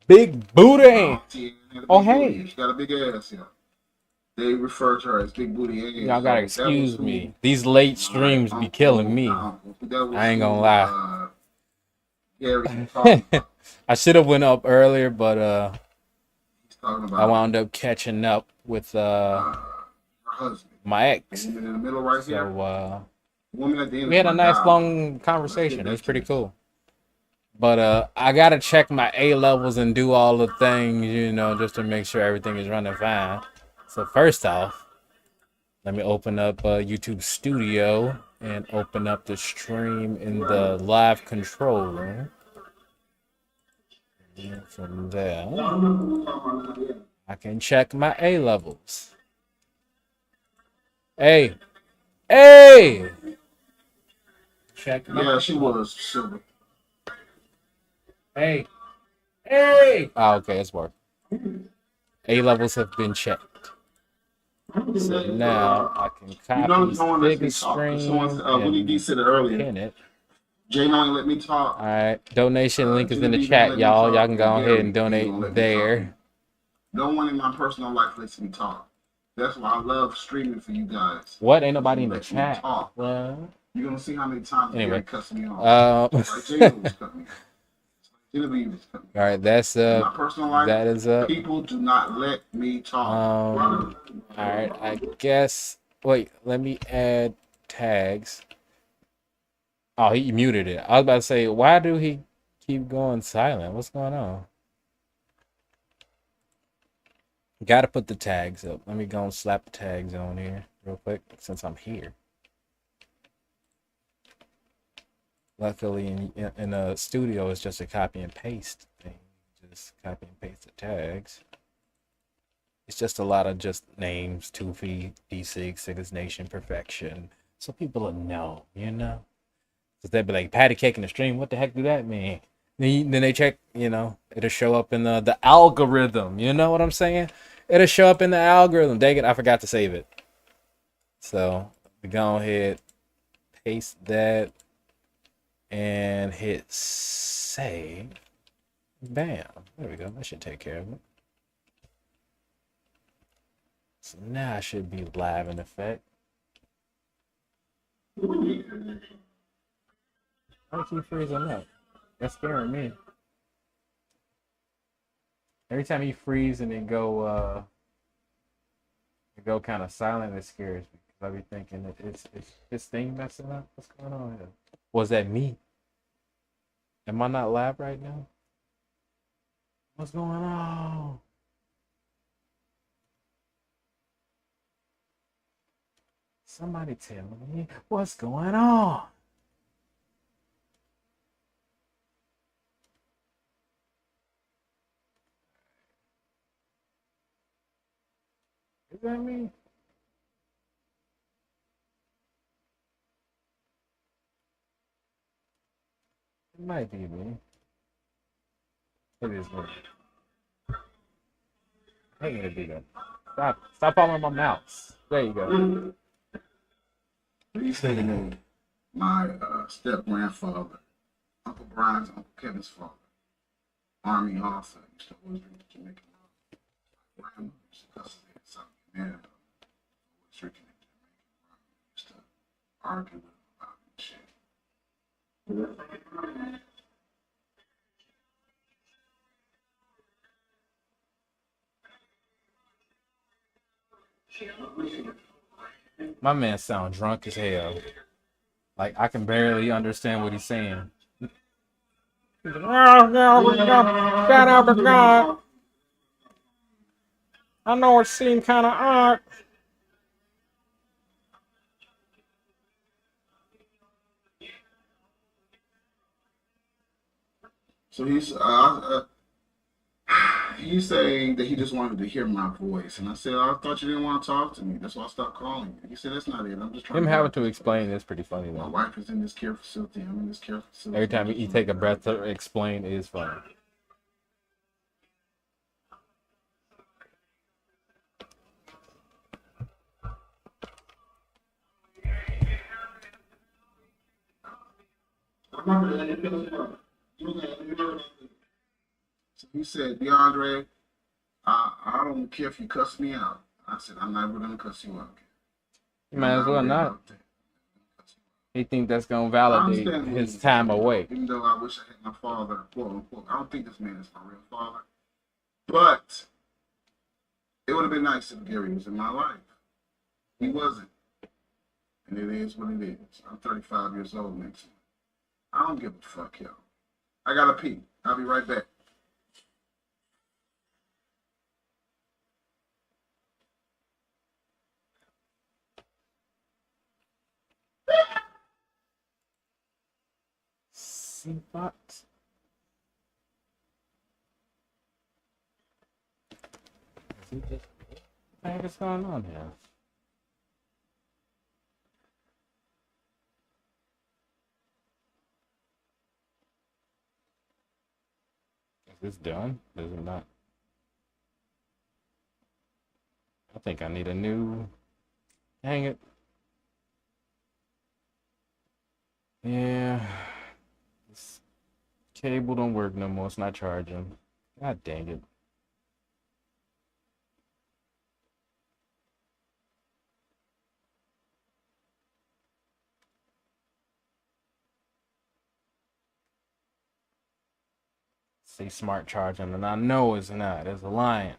Big booty. She had a Oh, big booty. hey. She got a big ass, yeah. They refer to her as Big Booty Y'all ass. gotta So that was excuse who me. These late my streams be killing uncle, me. not uncle, but that I was ain't gonna who lie. Gary was talking about. I should have went up earlier, but He's talking I about wound up catching up with her husband. my The ex. woman in the middle right here. So The woman at the end we is had a my nice godmother. long So let's conversation. get It was back to pretty this. cool. But I gotta check my A levels and do all the things, you know, just to make sure everything is running fine. So first off, let me open up YouTube Studio and open up the stream in the live control room. And from there, I can check my A levels. Hey, hey! Check my Yeah, A she levels. was silver. Hey, hey! Oh, okay, it's working. A levels have been checked. So now I can You know, copy no one lets me Siggas talk. If stream someone, Willie D and said it earlier. pin it. Jay don't let me talk. All right, donation link is in Gina the B don't chat, let me y'all. Y'all talk. can And go ahead and Gary B donate don't let me talk. there. No one in my personal life lets me talk. That's why I love streaming for you guys. What? Ain't nobody in the Let me chat. talk. Well, You're gonna see how many times Gary anyway. cuts me off. Like Jada was cutting me off. Gina B was cutting me All off. right, that's In my up. personal life, That is up. people do not let me talk. All right, I guess. Wait, let me add tags. Oh, he muted it. I was about to say, why do he keep going silent? What's going on? Got to put the tags up. Let me go and slap the tags on here real quick since I'm here. Luckily, in a studio, it's just a copy and paste thing. Just copy and paste the tags. It's just a lot of just names, Toofy, D6, Siggas Nation, Perfection. So people will know, you know? Because they'll be like, patty cake in the stream, what the heck do that mean? Then they check, you know, it'll show up in the algorithm. You know what I'm saying? It'll show up in the algorithm. Dang it, I forgot to save it. So we go ahead, paste that, and hit save. Bam. There we go. That should take care of it. So now I should be live in effect. I keep freezing up. That's scaring me. Every time you freeze and then go kind of silent, it scares me. Cause I be thinking that it's this thing messing up. What's going on here? Was that me? Am I not live right now? What's going on? Somebody tell me what's going on. Is that me? It might be me. It is me. I hate it be that. Stop following my mouse. There you go. He's thinking of my step grandfather, Uncle Brian's Uncle Kevin's father, Army officer. Used to always bring the Jamaican grandma used to cuss his ass out. Man, always drinking the Jamaican rum. Used to argue with him about and shit. My man sound drunk as hell. Like I can barely understand what he's saying. I know it seemed kind of odd. So he's saying that he just wanted to hear my voice, and I said, I thought you didn't want to talk to me. That's why I stopped calling you. He said, that's not it. I'm just trying Him to get having out to this explain place. is pretty funny My though. wife is in this care facility. I'm in this care facility. Every time you take a breath to explain is funny. So he said, DeAndre, I don't care if you cuss me out. I said, I'm never gonna cuss you out. You might as well not. He think that's gonna validate his time away. Even though I wish I had my father, quote unquote, I don't think this man is my real father. But it would have been nice if Gary was in my life. He wasn't. And it is what it is. I'm 35 years old next month. I don't give a fuck, y'all. I gotta pee. I'll be right back. Seafox. What the heck is going on here? Is this done? Is it not? I think I need a new. Hang it. Yeah. This cable don't work no more. It's not charging. God dang it. Say smart charging, and I know it's not. It's a lying.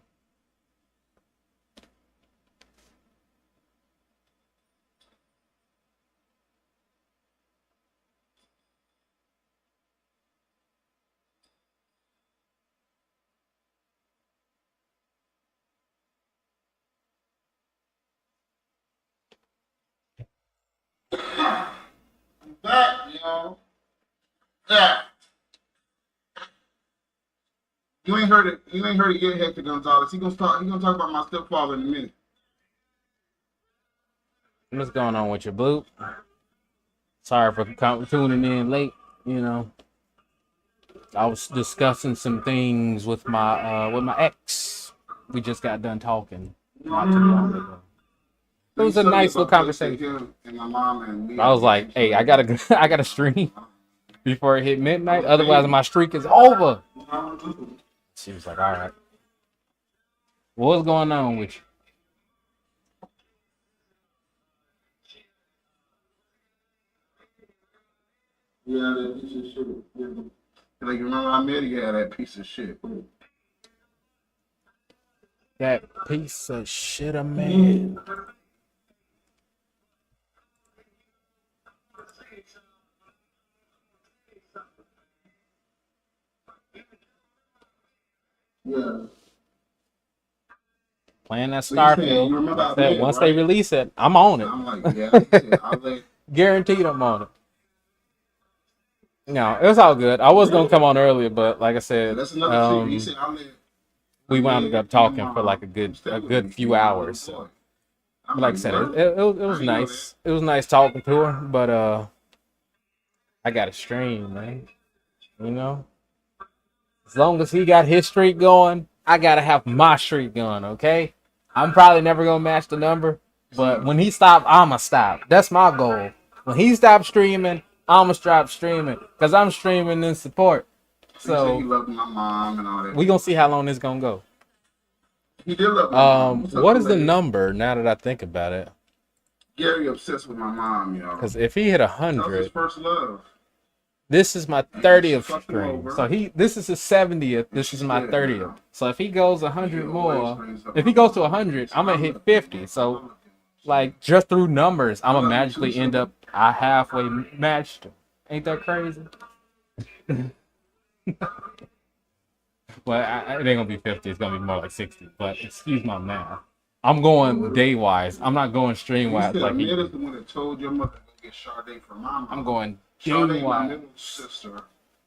I'm back, y'all. Yeah. You ain't heard it. You ain't heard it yet, Hector Gonzalez. He gonna talk about my stepfather in a minute. What's going on with your blue? Sorry for tuning in late. You know, I was discussing some things with my ex. We just got done talking not too long ago. It was a nice little conversation. And my mom and me. I was like, "Hey, I gotta stream before it hit midnight. Otherwise, my streak is over." She was like, "All right, what's going on with you?" Yeah, that piece of shit. Like, you remember I met you had that piece of shit. That piece of shit, a man. Yeah. Playing that So you said, you Starfield. remember I Once met, once right? they release it, I'm on it. I'm like, yeah. He said, I'll let. Guaranteed, I'm on it. No, it was all good. I was gonna come on earlier, but like I Yeah, said, that's another secret. He said, I'll let. we wound up talking for like a good few hours. So, but like I said, it was nice. It was nice talking to her, but I got a stream, man. You know, as long as he got his streak going, I gotta have my streak going. Okay, I'm probably never gonna match the number, but when he stop, I'ma stop. That's my goal. When he stops streaming, I'ma stop streaming because I'm streaming in support. So he So loved my mom and all that. we gonna see how long this gonna go. He did love my mom. What is the number now that I think about it? Gary obsessed with my mom, y'all. Because if he hit That was his 100, first love. this is my 30th stream. So this is his 70th. This is my 30th. So if he goes 100 more, if he goes to 100, I'm gonna hit 50. So like just through numbers, I'm gonna magically end up I halfway matched him. Ain't that crazy? Well, it ain't gonna be 50. It's gonna be more like 60. But excuse my math. I'm going day wise. I'm not going stream wise. Like he is the one that told your mother to go get Sade for mom. I'm going Sade, my middle sister.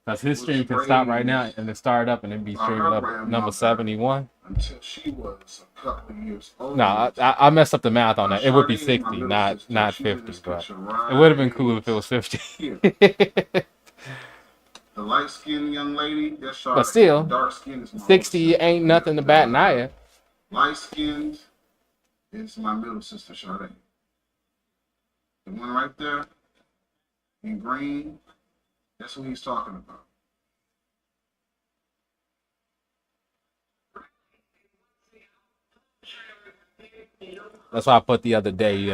Because his stream can stop right now and then start up and then be streaming up number 71. Until she was a couple of years old. No, I messed up the math on that. It would be 60, not 50. But it would have been cool if it was 50. The light-skinned young lady, that's Sade. But still, dark skin is 60 ain't nothing to bat an eye at. Light-skinned is my middle sister, Sade. The one right there in green, that's who he's talking about. That's why I put the other day,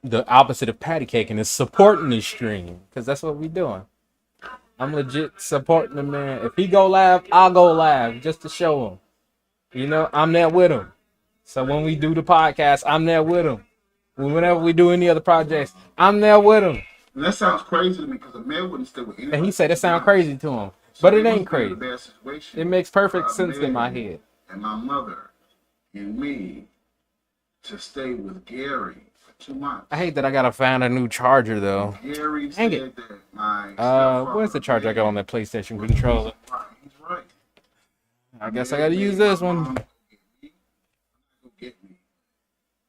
the opposite of patty caking is supporting the stream. Because that's what we doing. I'm legit supporting the man. If he go live, I'll go live just to show him. You know, I'm there with him. So when we do the podcast, I'm there with him. Whenever we do any other projects, I'm there with him. And that sounds crazy to me because a man wouldn't stay with anybody. And he said it sounds crazy to him. So But it they ain't must be in a crazy. bad situation It makes perfect for a sense in my man head. And my mother and me to stay with Gary for 2 months. I hate that I gotta find a new charger though. Gary Dang said it. that my Where's the charger I got on that PlayStation controller? He's right. I guess I gotta use this one. Get me.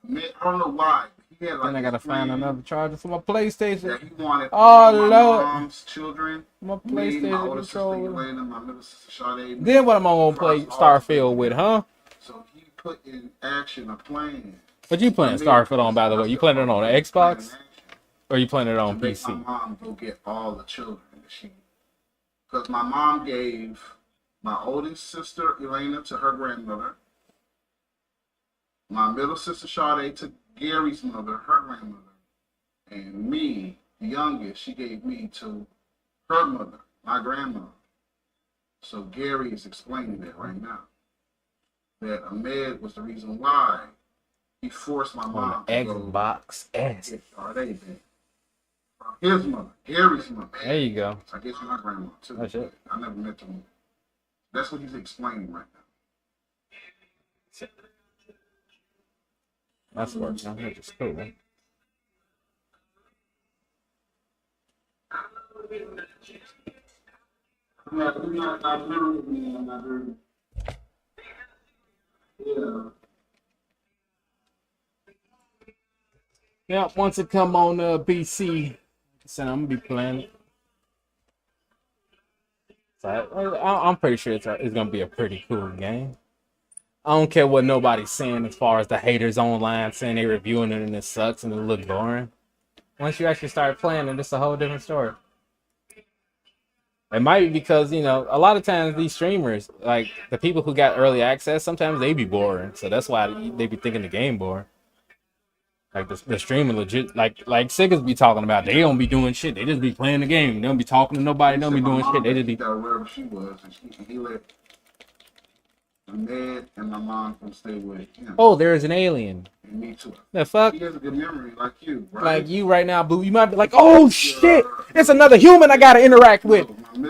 Man, I don't know why. He had like Then I gotta find another charger for my that PlayStation. he wanted Oh, all my Lord. mom's children. My Me, my PlayStation older sister controller. Elena, my middle sister Sade. Then what am I gonna play for us all to stay Starfield with, huh? So he put in action a plan. What you playing Starfield on, by the way? You playing it on the Xbox? Or you playing it on to make PC? my mom go get all the children that she, because my mom gave my oldest sister Elena to her grandmother, my middle sister Sade to Gary's mother, her grandmother, and me, the youngest, she gave me to her mother, my grandmother. So Gary is explaining that right now. That Ahmed was the reason why he forced my mom On to the go Xbox S. get Sade back. His mother, Gary's mother. There you go. I guess my grandma too. That's it. I never met them. That's what he's explaining right now. That's working. Which is cool. Yeah, once it come on PC, so I'm gonna be playing it. So I'm pretty sure it's gonna be a pretty cool game. I don't care what nobody's saying as far as the haters online saying they reviewing it and it sucks and it look boring. Once you actually start playing it, it's a whole different story. It might be because, you know, a lot of times these streamers, like the people who got early access, sometimes they be boring. So that's why they be thinking the game boring. Like the streamer legit, like Siggas be talking about, they don't be doing shit. They just be playing the game. They don't be talking to nobody. They don't be doing shit. They just be. Wherever she was, and he let Ahmed and my mom come stay with him. Oh, there is an alien. And me too. The fuck? He has a good memory, like you, right? Like you right now, boo. You might be like, oh shit, it's another human I gotta interact with.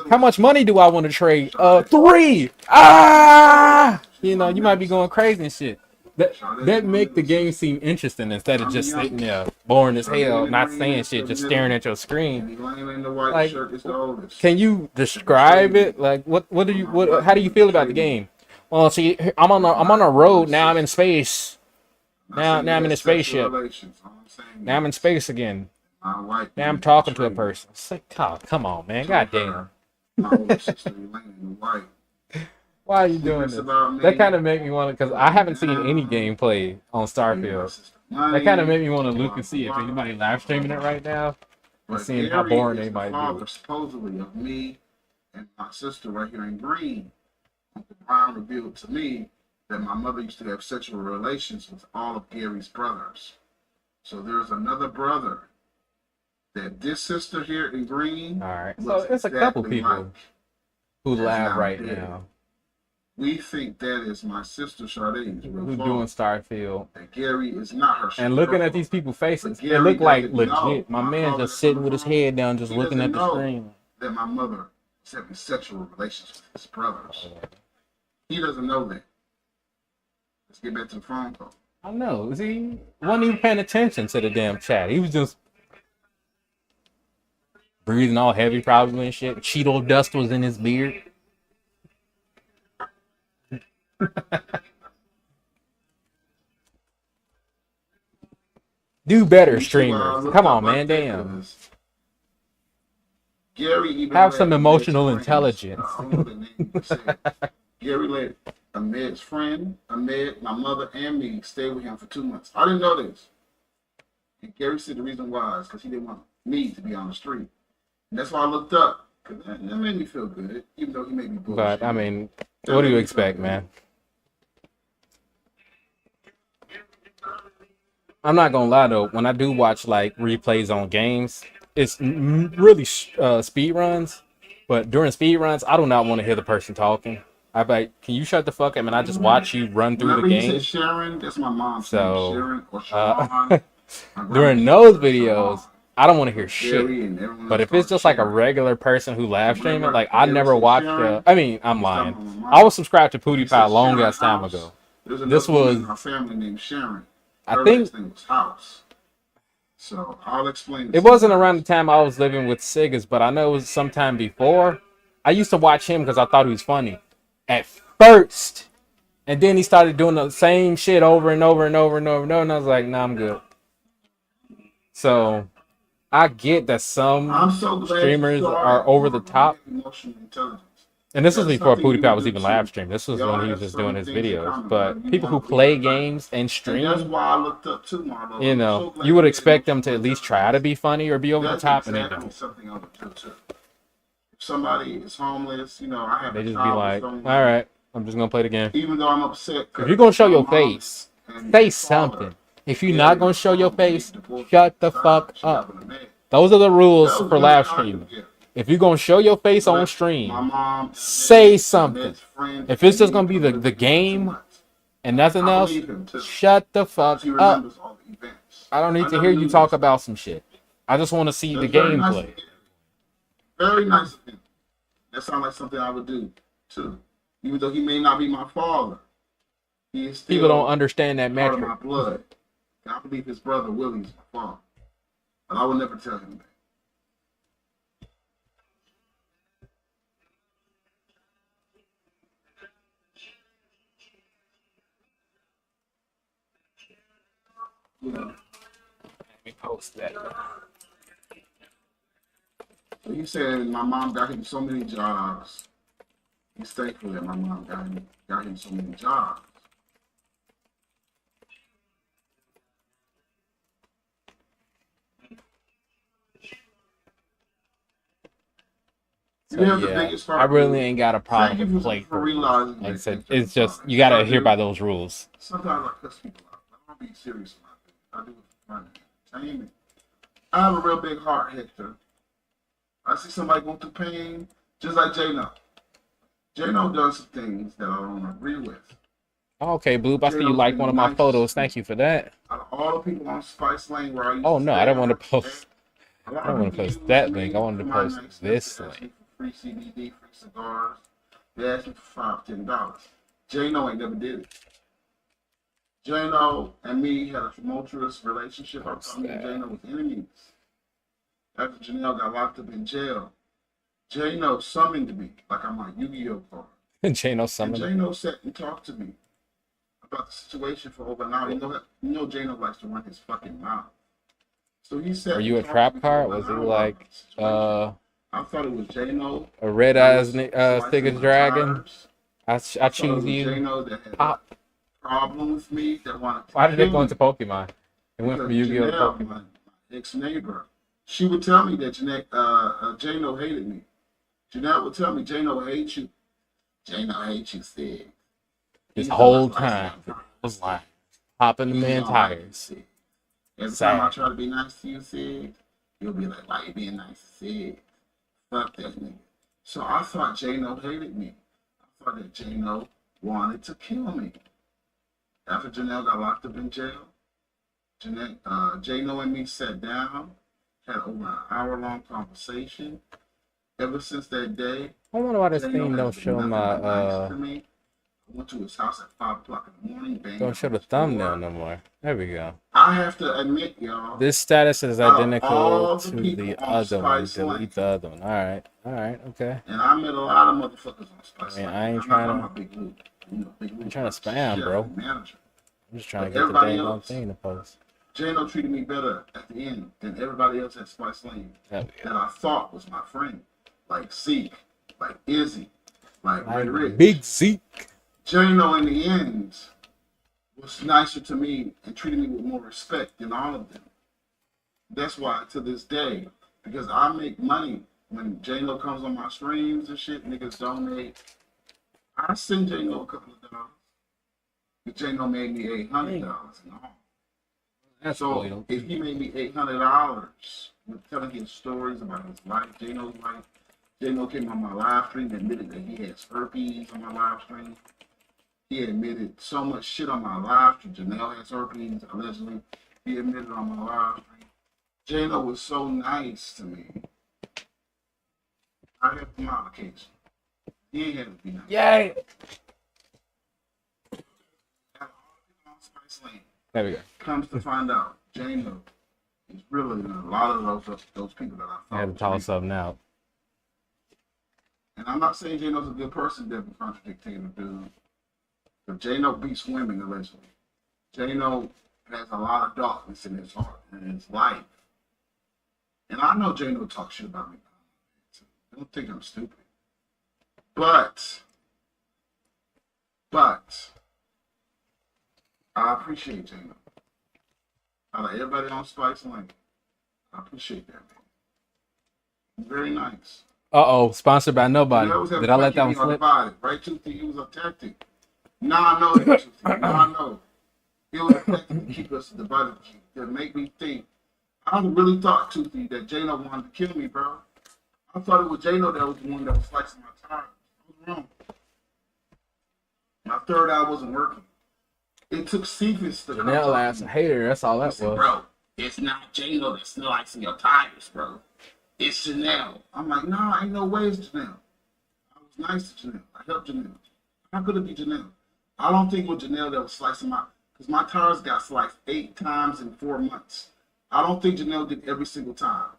How much money do I want to trade? 3. Ah, you know, you might be going crazy and shit. That make the game seem interesting instead of just sitting there boring as hell, not saying shit, just staring at your screen. Like, can you describe it? Like, how do you feel about the game? Well, see, I'm on a road now. I'm in space. Now I'm in a spaceship. Now I'm in space again. Now I'm talking to a person. It's like, come on, man. Goddamn. Why are you doing this? That kind of make me want to, because I haven't seen any gameplay on Starfield. That kind of made me want to look and see if anybody live streaming it right now and seeing how boring they might be. Supposedly of me and my sister right here in Green. Uncle Brown revealed to me that my mother used to have sexual relations with all of Gary's brothers. So there's another brother that this sister here in Green. All right, so it's a couple people who live right now. We think that is my sister Sade who doing Starfield. And Gary is not her. And looking at these people's faces, it look like legit. My man just sitting with his head down, just looking at the screen. That my mother is having sexual relations with his brothers. He doesn't know that. Let's get back to the phone call. I know. He wasn't even paying attention to the damn chat. He was just breathing all heavy, probably and shit. Cheeto dust was in his beard. Do better, streamers. Come on, man. Damn. Gary even have some emotional intelligence. Gary let Ahmed's friend, Ahmed, my mother, and me stay with him for 2 months. I didn't know this. And Gary said the reason why is because he didn't want me to be on the street. And that's why I looked up. Because that made me feel good, even though he made me bullshit. But, I mean, what do you expect, man? I'm not gonna lie though. When I do watch like replays on games, it's really speed runs. But during speed runs, I do not want to hear the person talking. I like, can you shut the fuck up and I just watch you run through the Whenever he says game? Sharon, that's my mom's name, So Sharon or uh, Sharon. My during grandma's those Sharon. videos, I don't want to hear But shit. Sherry and everyone But else if it's called just like a Sharon. regular person who live And stream it, whenever like I Gary never says watched Sharon, I mean, I'm he's talking lying. about my I mom. was subscribed to If he says PewDiePie a long Sharon ass time House, ago. there's This another woman was, in our family named Sharon. I Her think, last name was House. So I'll explain it it to you wasn't around the guys. time I was living with Siggas, but I know it was sometime before. I used to watch him because I thought he was funny at first. And then he started doing the same shit over and over and over and over and over. And I was like, nah, I'm good. So I get that I'm some so glad you streamers saw are that, over the Mark, when you top. have emotional intelligence. And this was That's before something you PewDiePie would was do even live too. stream. This was We when all he was have just doing certain his things in videos. common, whether But you people who want to believe it play or not. games and And that's stream, why I looked up to Marlo. you I'm know, so glad you would you had expect them to emotional at least try to intelligence. be funny or be over the That's top, and they exactly don't. something I would do too. If somebody is homeless, I have They a just be child that's like, struggling all with it. right, I'm just gonna play the game. Even though I'm upset If you're because gonna show my your mom face, and say father something. If you're not barely gonna got show your along. They face, divorced at shut the the time. fuck She got up. with a man. Those are the rules That was for very live kind streaming. of you. If you're gonna show your face on But my stream, mom say and something. Annette's friend If it's and just me gonna be come the live together for 2 game months. and nothing I else, believe him too. shut the Because fuck he up. remembers all the events. I don't need I to never hear you knew talk this. about some shit. I just want to see the That's very nice of gameplay. him. Very nice of him. That sounds like something I would do too. Even though he may not be my father, he is People don't still understand that part of metric. my blood. And I believe his brother Willie's my father. But I would never tell him that. Let me post that. So he said my mom got him so many jobs. He's thankful that my mom got him so many jobs. So You have the yeah, biggest I heart, really dude. ain't got a Thank problem you with for playthroughs. realizing Like I that said, things it's are just fun. you Because gotta I adhere do. by those rules. Sometimes I cuss people out. But I don't be serious about it. I do it for fun and entertainment. I have a real big heart, Hector. I see somebody going through pain, just like J-No. J-No does some things that I don't agree with. Okay, Bloop, I see you J-No's like been one the of my nicest photos. to me. Thank you for that. Out of all the people on Spice Lane where I used Oh to no, I stay didn't and want to work post. a lot I don't of want to people post use that link. I me wanted for to my post niceness this to ask me link. for free CBD, free cigars. They asked me for $5, $10. J-No ain't never did it. J-No and me had a tumultuous relationship. I Post thought me and that. J-No was enemies. After Janelle got locked up in jail, J-No summoned me like I'm a Yu-Gi-Oh card. Jano And summoned. J-No sat and talked to me about the situation for over an hour. J-No likes to run his fucking mouth. So he Were sat you and a talked to trap me for card? over an Was he hour about like the situation. I thought it was J-No a red that eyes was slicing Siggas my dragon? tires. I I thought it choose was you. J-No that had a Pop. problem with me, that wanted to Why did it kill go me. into Pokemon? It went from Because Yu-Gi-Oh to Janelle, Pokemon. my ex-neighbor, she would tell me that J-No hated me. Janelle would tell me, J-No hates you. J-No hates you, Sid. This He's the whole slicing time, my I tires. was like popping the He man don't like you, tires. Sid. Every time I Sad. try to be nice to you, Sid, you'll be like, why you being nice to Sid? Fuck that nigga. So I thought J-No hated me. I thought that J-No wanted to kill me. After Janelle got locked up in jail, J-No and me sat down, had over an hour-long conversation. Ever since that day, I wonder why this J-No thing has don't been show nothing my but nice to me. I went to his house at 5 o'clock in the morning, banged don't on show the his thumbnail door. no more. There we go. I have to admit, y'all, This status is out of identical all the to people the on other one. Spice Delete Lane, the other one. Alright, okay. and I met a lot of motherfuckers on I Spice mean Lane. I ain't I'm not trying talking to about Big Lou. Big I ain't Lou's trying to like spam, chef bro. and manager. I'm just trying But to get the everybody dang on else, thing to post. J-No treated me better at the end than everybody else at Spice Lane There we that go. I thought was my friend. Like Zeke, like Izzy, like Ray Like Rich. Big Zeke. J-No in the end was nicer to me and treated me with more respect than all of them. That's why to this day, because I make money when J-Lo comes on my streams and shit, niggas donate. I send J-Lo a couple of dollars. But J-Lo made me $800 Dang. in all. That's So cool. if he made me $800 with telling his stories about his life, J-No's life, J-No came on my live stream and admitted that he has herpes on my live stream. He admitted so much shit on my live stream. Janelle has herpes, allegedly. He admitted on my live stream. J-Lo was so nice to me. I helped him out occasionally. He ain't had to be nice. Yay! Spice Lane There we go. comes to find out, J-Lo is really a lot of those people that I I thought. had to toss something out. And I'm not saying J-No's a good person, Devin contradict Taylor, dude. But J-No beats women, allegedly. J-No has a lot of darkness in his heart and in his life. And I know J-No talks shit about me. Don't think I'm stupid. But I appreciate J-No. Out of everybody on Spice Lane, I appreciate that, man. Very nice. Uh-oh, sponsored by nobody. Did I let that one slip? Right, Toothy? It was a tactic. Now I know that, Toothy. Now I know. It was a tactic to keep us divided, to make me think. I really thought, Toothy, that J-No wanted to kill me, bro. I thought it was J-No that was the one that was slicing my tires. I was wrong. My third eye wasn't working. It took Cephas to Janelle ass a hater, that's all that was. said, bro, it's not J-Lo that's slicing your tires, bro. It's Janelle. I'm like, nah, ain't no way it's Janelle. I was nice to Janelle. I helped Janelle. How could it be Janelle? I don't think it was Janelle that was slicing because my tires got sliced 8 times in 4 months. I don't think Janelle did every single time.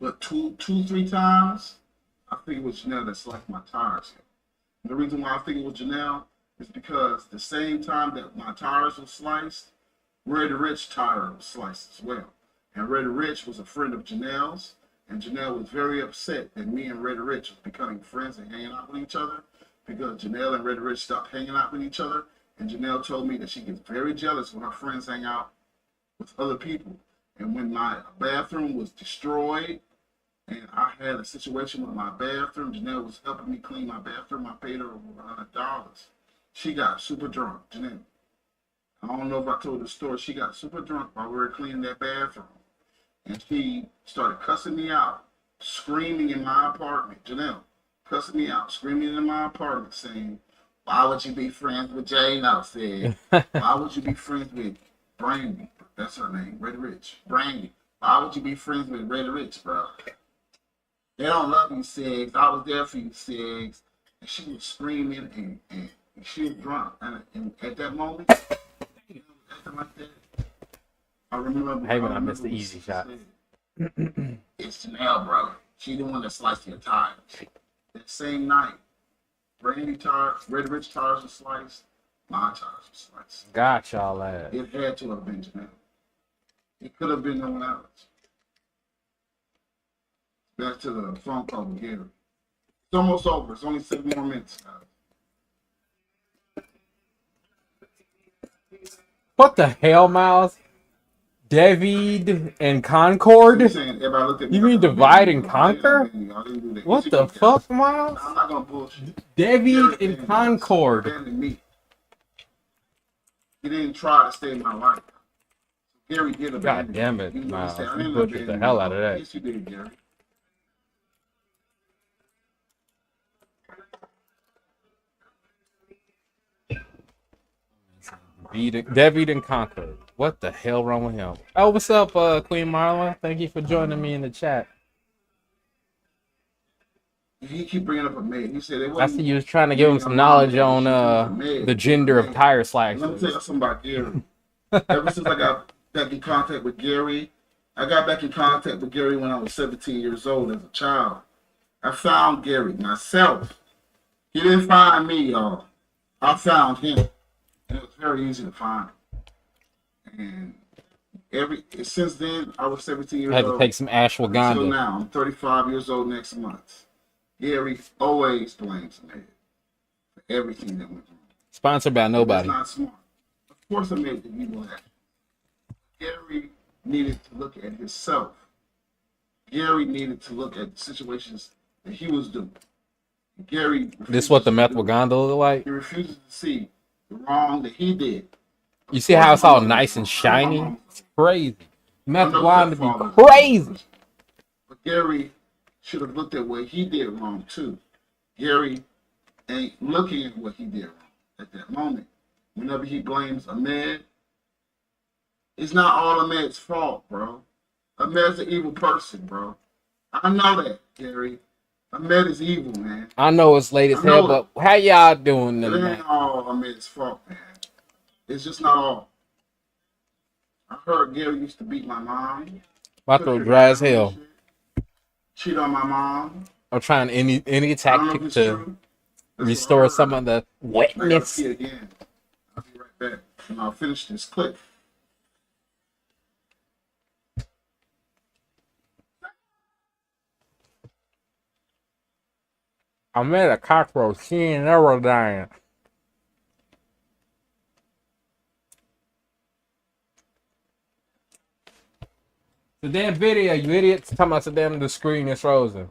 But two, 3 times, I think it was Janelle that sliced my tires. And the reason why I think it was Janelle is because the same time that my tires were sliced, Red Rich tire was sliced as well. And Red Rich was a friend of Janelle's, and Janelle was very upset that me and Red Rich was becoming friends and hanging out with each other because Janelle and Red Rich stopped hanging out with each other. And Janelle told me that she gets very jealous when her friends hang out with other people. And when my bathroom was destroyed and I had a situation with my bathroom, Janelle was helping me clean my bathroom. I paid her over $100. She got super drunk, Janelle. I don't know if I told the story. She got super drunk while we were cleaning that bathroom. And she started cussing me out, screaming in my apartment. Janelle, cussing me out, screaming in my apartment, saying, why would you be friends with J-No? Said, why would you be friends with Brandy? That's her name, Red Rich. Brandy. Why would you be friends with Red Rich, bro? They don't love you, Siggs. I was there for you, Siggs. And she was screaming and she was drunk. And at that moment, acting like that. I remember. Hey, man, I missed the easy shot. It's Janelle, bro. She the one that sliced your tires. That same night, Brandy tires, Red Rich tires were sliced. My tires were sliced. Got y'all ass. It had to have been Janelle. It could have been no one else. Back to the phone call with Gary. It's almost over. It's only 7 more minutes, guys. What the hell, Miles? David and Concord? You mean divide and conquer? What the fuck, Miles? I'm not gonna bullshit. David and Concord. Me. He didn't try to stay in my life. Gary did abandon me. God damn it, Miles. You butchered the hell out of that. Yes, you did, Gary. David and Concord. What the hell wrong with him? Oh, what's up, Queen Marla? Thank you for joining me in the chat. He keep bringing up a maid. He said I see you was trying to give him some knowledge on the gender of tire slicers. Let me tell you something about Gary. Ever since I got back in contact with Gary, I got back in contact with Gary when I was 17 years old as a child. I found Gary myself. He didn't find me, y'all. I found him. And it was very easy to find. And since then, I was 17 years old. Had to take some ashwagandha. Until now, I'm 35 years old next month. Gary always blames me for everything that went wrong. Sponsored by nobody. That's not smart. Of course I made the evil act. Gary needed to look at himself. Gary needed to look at the situations that he was doing. Gary. This what the methwaganda look like? He refuses to see the wrong that he did. You see how it's all nice and shiny? crazy. I Meth know blind to be stepfather is a crazy. person, but Gary should have looked at what he did wrong too. Gary ain't looking at what he did wrong at that moment. Whenever he blames Ahmed, it's not all Ahmed's fault, bro. Ahmed's an evil person, bro. I know that, Gary. Ahmed is evil, man. I know it's late as I hell, know it. but how y'all doing It tonight? ain't all Ahmed's fault, man. It's just not all. I heard Gary used to beat my mom, My push throat her dry as down and hell. shit, cheat on my mom. I'm trying any I don't know if tactic it's to true. That's what I restore some heard. of the I gotta wetness. see it again. I'll be right back. And I'll finish this clip. I met a cockroach. She ain't never dying. The damn video, you idiots. Talking about the damn the screen is frozen.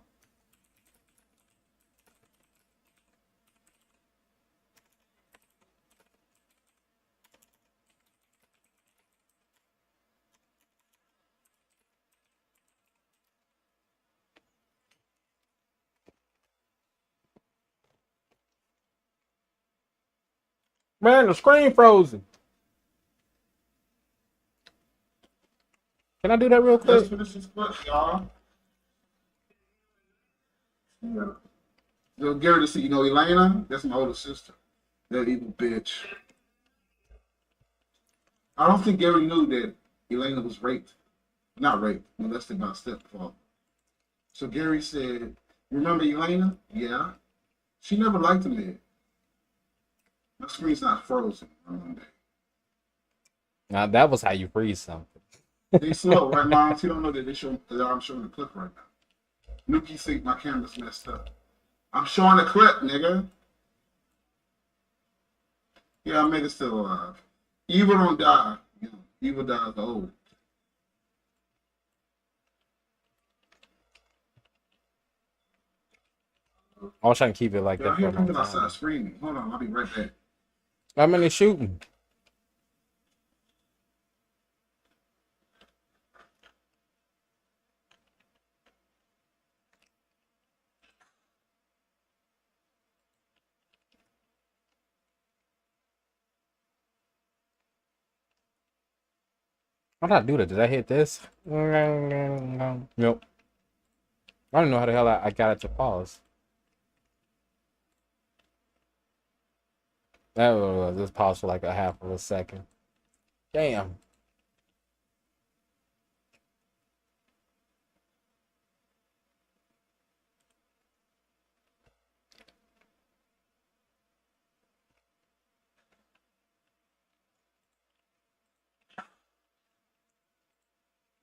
Man, the screen frozen. Can I do that real Let's quick? finish this clip, y'all. Yeah. So Gary to see, you know, Elena, that's my older sister. That evil bitch. I don't think Gary knew that Elena was raped. Not raped, molested by a stepfather. So Gary said, remember Elena? Yeah. She never liked him. My screen's not frozen. Now that was how you freeze something. They slow, right, Mom? She don't know that I'm showing the clip right now. Nuki think my camera's messed up. I'm showing the clip, nigga. Yeah, I made it still alive. Evil don't die. You know, evil dies old. I was trying to keep it like Yeah, I that for hear a long people outside time. screaming. Hold on, I'll be right back. How many shooting? How did I do that? Did I hit this? Nope. I don't know how the hell I got it to pause. That was just paused for like a half of a second. Damn.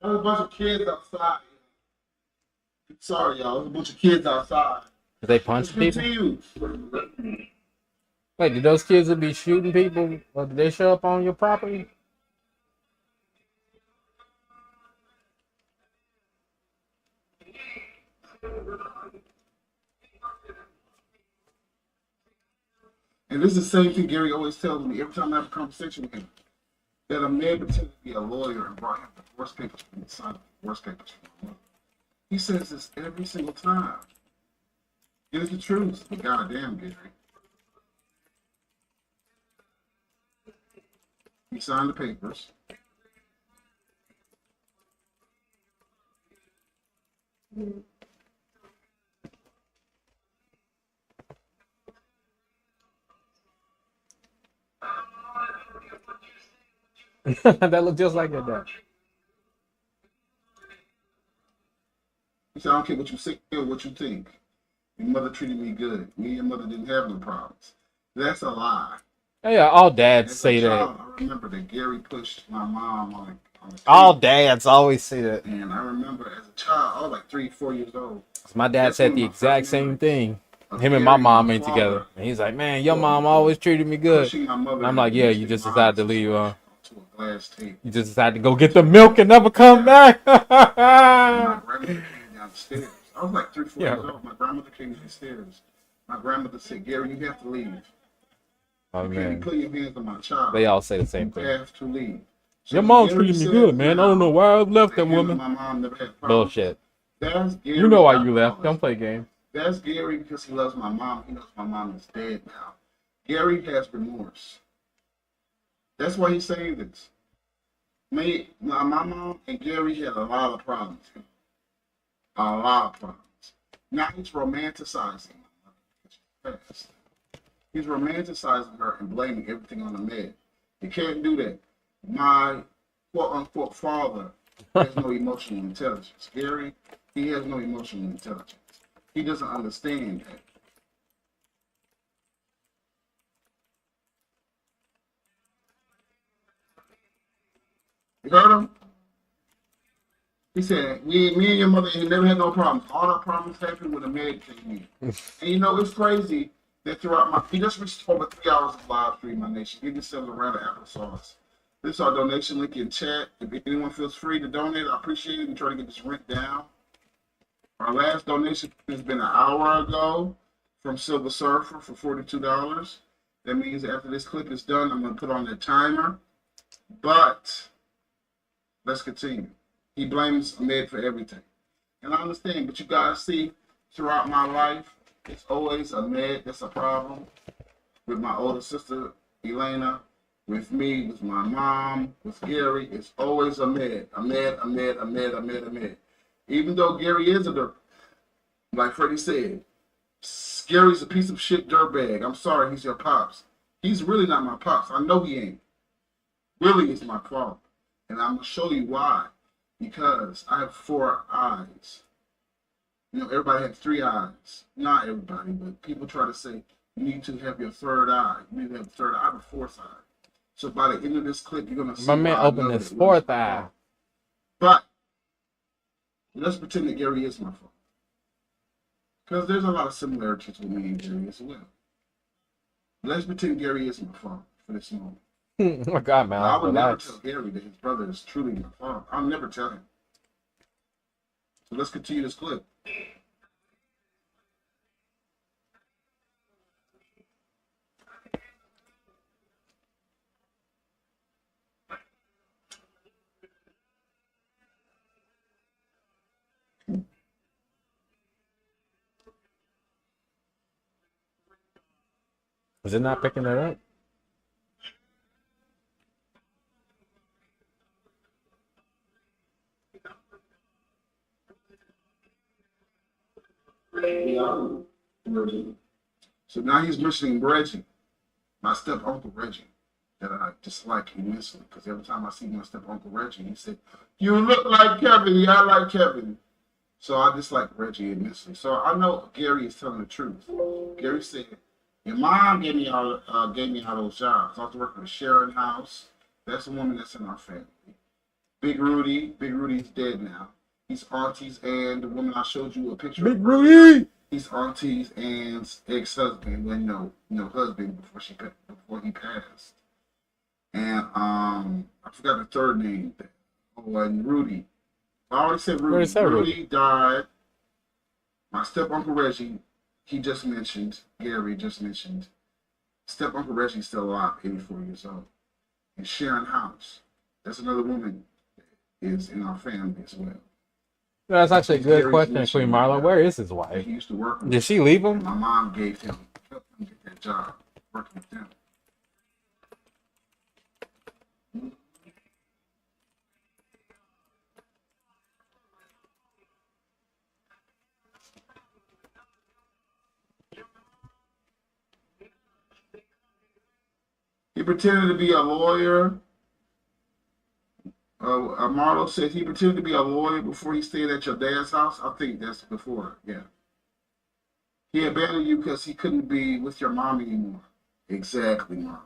There's a bunch of kids outside. Sorry, y'all. There's a bunch of kids outside. Did they Let's punch people? continue. Wait, did those kids be shooting people? Or did they show up on your property? And this is the same thing Gary always tells me every time I have a conversation with him. That a man pretended to be a lawyer and brought him divorce papers from the son, divorce papers from the mother. He says this every single time. It is the truth, but goddamn, Gary. He signed the papers. That looked just like your dad. He said, I don't care what you say or what you think. Your mother treated me good. Me and your mother didn't have no problems. That's a lie. Yeah, all dads As a say that. child, I remember that Gary pushed my mom on the All table. dads always say that. And I remember as a child, I was like 3, 4 years old. My dad That's said one the of my first exact same memories thing. of Him and my Gary, mom my ain't father, together. And he's like, man, your for mom always treated me good. pushing my mother And I'm like, in a yeah, you domestic just violence decided to leave. situation onto a glass table. You just decided to go get the milk and never come back. And my grandmother came down the stairs. I was like 3, 4 Yeah. years old. My grandmother came down the stairs. My grandmother said, Gary, you have to leave. Oh You can't man, be putting your hands on my child. they all say the same You thing. have to leave. So Your when mom Gary treated me says good, man. I don't know now why I left that that him and woman. my mom never had problems, Bullshit. that's Gary. You know why I you left. apologize. Don't play games. That's Gary because he loves my mom. He knows my mom is dead now. Gary has remorse. That's why he's saying this. My mom and Gary had a lot of problems. A lot of problems. Now he's romanticizing my mother. He's romanticizing her and blaming everything on the man. You can't do that. My quote unquote father has no emotional intelligence. Gary, he has no emotional intelligence. He doesn't understand that. You heard him? He said, me and your mother ain't never had no problems. All our problems happened when the man came in. And you know, it's crazy that throughout he just reached over 3 hours of live stream, my nation. Give yourselves a round of applesauce. This is our donation link in chat. If anyone feels free to donate, I appreciate it and try to get this rent down. Our last donation has been an hour ago from Silver Surfer for $42. That means after this clip is done, I'm going to put on the timer. But let's continue. He blames Ahmed for everything. And I understand, but you guys see throughout my life, it's always Ahmed that's a problem. With my older sister, Elena, with me, with my mom, with Gary, it's always Ahmed. Ahmed. Even though Gary is a dirt, like Freddie said, Gary's a piece of shit dirtbag. I'm sorry, he's your pops. He's really not my pops. I know he ain't. Really is my father. And I'm going to show you why. Because I have 4 eyes. You know, everybody has 3 eyes. Not everybody, but people try to say you need to have your 3rd eye. You need to have a 3rd eye. I have a 4th eye. So by the end of this clip, you're going to see My man opened his 4th eye. But let's pretend that Gary is my father. Because there's a lot of similarities with me and Gary as well. Let's pretend Gary is my father for this moment. Oh God, man! I would never tell Gary that his brother is truly my father. I'll never tell him. So let's continue this clip. Is it not picking it up? So now he's mentioning Reggie, my step uncle Reggie, that I dislike immensely because every time I see my step uncle Reggie, he said, "You look like Kevin. Yeah, I like Kevin." So I dislike Reggie immensely. So I know Gary is telling the truth. Gary said, "Your mom gave me all those jobs. I was working at Sharon House. That's the woman that's in our family. Big Rudy's dead now. He's Auntie's and the woman I showed you a picture Big of. Rudy. He's Auntie's Ann's ex-husband, well, no husband before he passed. And I forgot the 3rd name. Oh, and Rudy. I already said Rudy. Rudy died. My step uncle Reggie, he just mentioned. Gary just mentioned. Step uncle Reggie's still alive, 84 years old. And Sharon House, that's another woman that is in our family as well. That's actually a good question, Queen Marla. Where is his wife? He used to work with. Did she leave him? My mom helped him get that job, working with them. He pretended to be a lawyer. Marlo said he pretended to be a lawyer before he stayed at your dad's house. I think that's before, yeah. He abandoned you because he couldn't be with your mom anymore. Exactly, Marlo.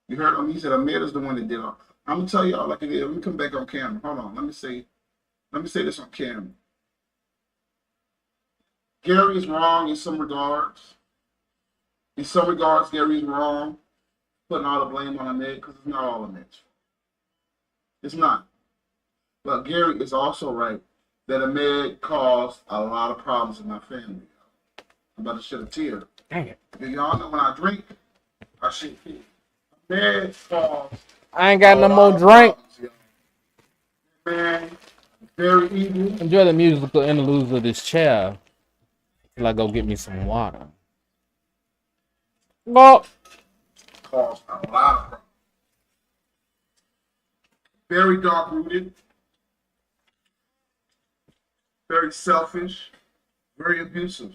You heard him? He said Ahmed is the one that did all. I'm gonna tell y'all like it is. Let me come back on camera. Hold on. Let me say this on camera. Gary is wrong in some regards. In some regards, Gary's wrong, putting all the blame on Ahmed because it's not all Ahmed's fault. It's not. But Gary is also right that Ahmed caused a lot of problems in my family. I'm about to shed a tear. Dang it. Because y'all know when I drink, I shit tears. Ahmed caused I ain't a got no more lot of drink. problems, y'all. Man, very evil. Enjoy the musical interludes of this chair till I go get me some water. Well, Caused a lot of problems. Very dark rooted, very selfish, very abusive.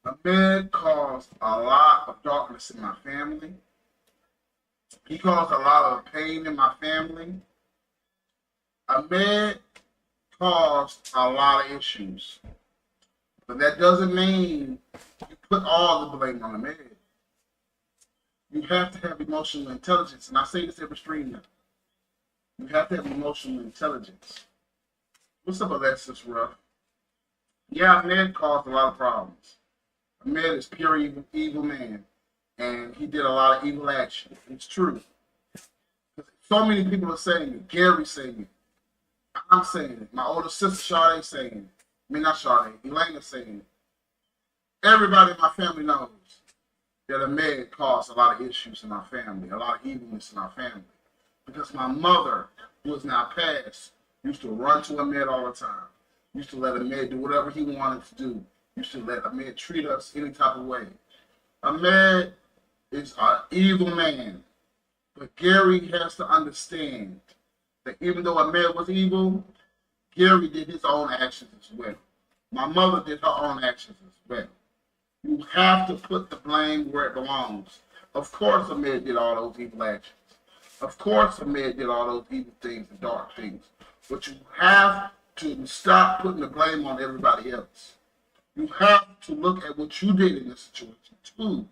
Ahmed caused a lot of darkness in my family. He caused a lot of pain in my family. Ahmed caused a lot of issues. But that doesn't mean you put all the blame on Ahmed. You have to have emotional intelligence. And I say this every stream now. You have to have emotional intelligence. What's up, Alexis Ruff? Yeah, Ahmed caused a lot of problems. Ahmed is pure evil man. And he did a lot of evil action. It's true. So many people are saying it. Gary's saying it. I'm saying it. My older sister Sade's saying it. I mean, not Sade. Elena's saying it. Everybody in my family knows that Ahmed caused a lot of issues in our family, a lot of evilness in our family. Because my mother, who is now passed, used to run to Ahmed all the time. Used to let Ahmed do whatever he wanted to do. Used to let Ahmed treat us any type of way. Ahmed is an evil man. But Gary has to understand that even though Ahmed was evil, Gary did his own actions as well. My mother did her own actions as well. You have to put the blame where it belongs. Of course, Ahmed did all those evil actions. Of course, Ahmed did all those evil things and dark things. But you have to stop putting the blame on everybody else. You have to look at what you did in this situation too.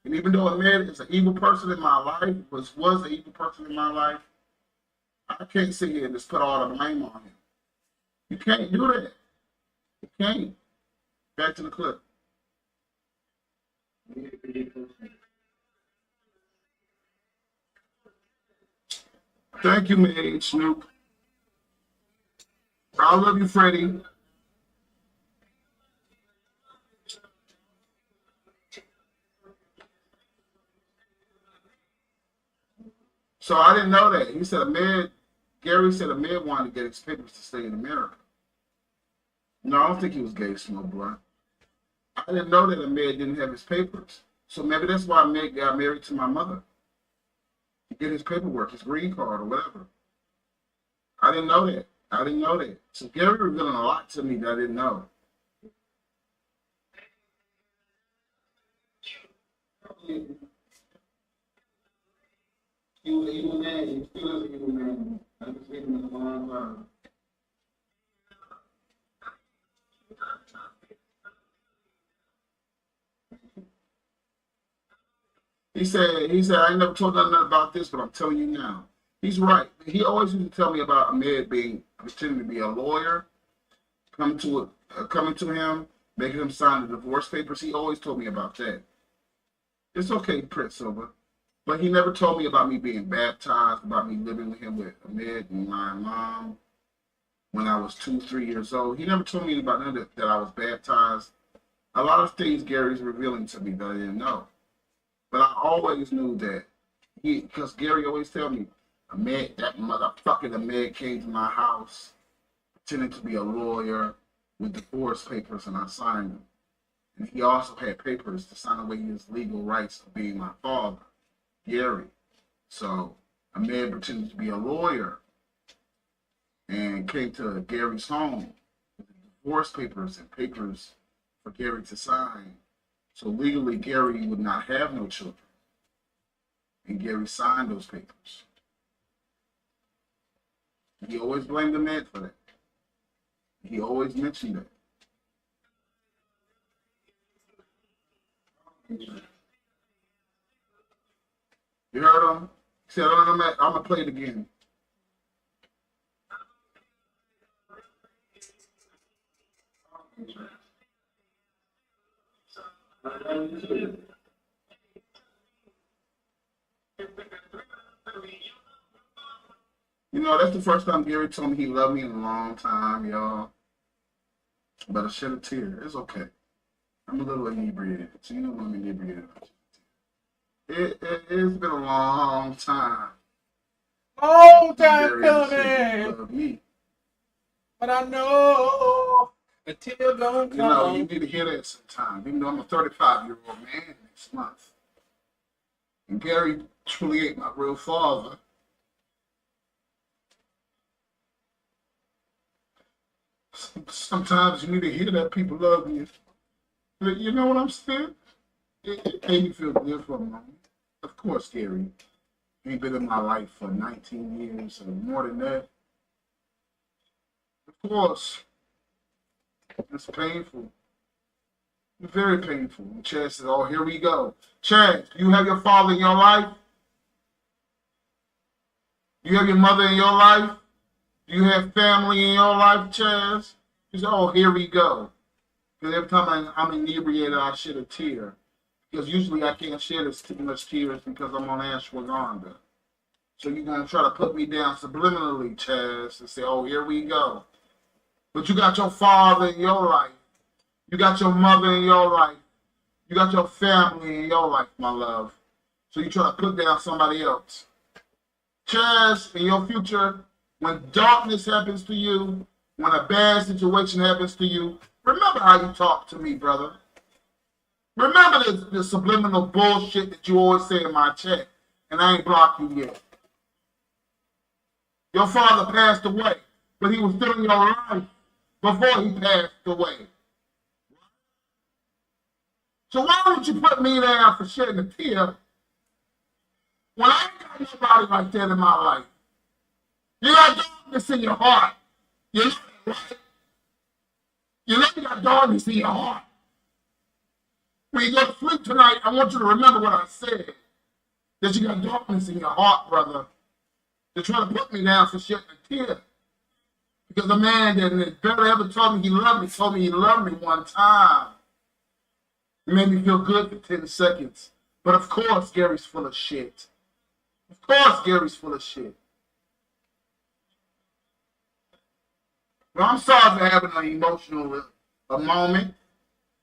And even though Ahmed is an evil person in my life, was an evil person in my life, I can't sit here and just put all the blame on him. You can't do that. You can't. Back to the clip. Thank you, man, Snoop. I love you, Freddie. So I didn't know that. He said Gary said Ahmed wanted to get his papers to stay in America. No, I don't think he was gay, Snoop Blunt. I didn't know that Ahmed didn't have his papers. So maybe that's why Ahmed got married to my mother. To get his paperwork, his green card or whatever. I didn't know that. I didn't know that. So Gary revealing a lot to me that I didn't know. He was an evil man. He still is an evil man. I've been speaking him a long time. He said, I ain't never told nothing about this, but I'm telling you now. He's right. He always used to tell me about Ahmed pretending to be a lawyer, coming to him, making him sign the divorce papers. He always told me about that. It's okay, Prince Silver. But he never told me about me being baptized, about me living with him with Ahmed and my mom when I was 2, 3 years old. He never told me about none of that I was baptized. A lot of things Gary's revealing to me that I didn't know. But I always knew that because Gary always tell me, Ahmed, that motherfucking Ahmed came to my house pretending to be a lawyer with divorce papers and I signed them. And he also had papers to sign away his legal rights of being my father, Gary. So Ahmed pretended to be a lawyer and came to Gary's home with the divorce papers and papers for Gary to sign. So legally, Gary would not have no children. And Gary signed those papers. He always blamed the man for that. He always mentioned that. You heard him? He said, I'm going to play it again. You know, that's the first time Gary told me he loved me in a long time, y'all. But I shed a tear. It's okay. I'm a little inebriated. So you know I'm inebriated. It's been a long time. Long time Gary ever said he coming, loved me. but I know a tear gonna You know, you come. need to hear that sometime. Even though I'm a 35-year-old man next month. And Gary truly ain't my real father. Sometimes you need to hear that people love you. You know what I'm saying? It made me feel good for a moment. Of course, Gary ain't been in my life for 19 years or more than that. Of course, it's painful. It's very painful. And Chad says, oh, here we go. Chad, do you have your father in your life? Do you have your mother in your life? Do you have family in your life, Chaz? He said, oh, here we go. Because every time I'm inebriated, I shed a tear. Because usually I can't shed as much tears because I'm on ashwagandha. So you're going to try to put me down subliminally, Chaz, and say, oh, here we go. But you got your father in your life. You got your mother in your life. You got your family in your life, my love. So you try to put down somebody else. Chaz, in your future, when darkness happens to you, when a bad situation happens to you, remember how you talk to me, brother. Remember the subliminal bullshit that you always say in my chat, and I ain't blocked you yet. Your father passed away, but he was still in your life before he passed away. So why would you put me down for shedding a tear when I ain't got nobody like that in my life? You got darkness in your heart. You know that, right? You know you got darkness in your heart. When you go to sleep tonight, I want you to remember what I said. That you got darkness in your heart, brother. They're trying to put me down for shedding a tear. Because a man that barely ever told me he loved me one time. It made me feel good for 10 seconds. But of course, Gary's full of shit. Of course, Gary's full of shit. Well, I'm sorry for having an emotional moment.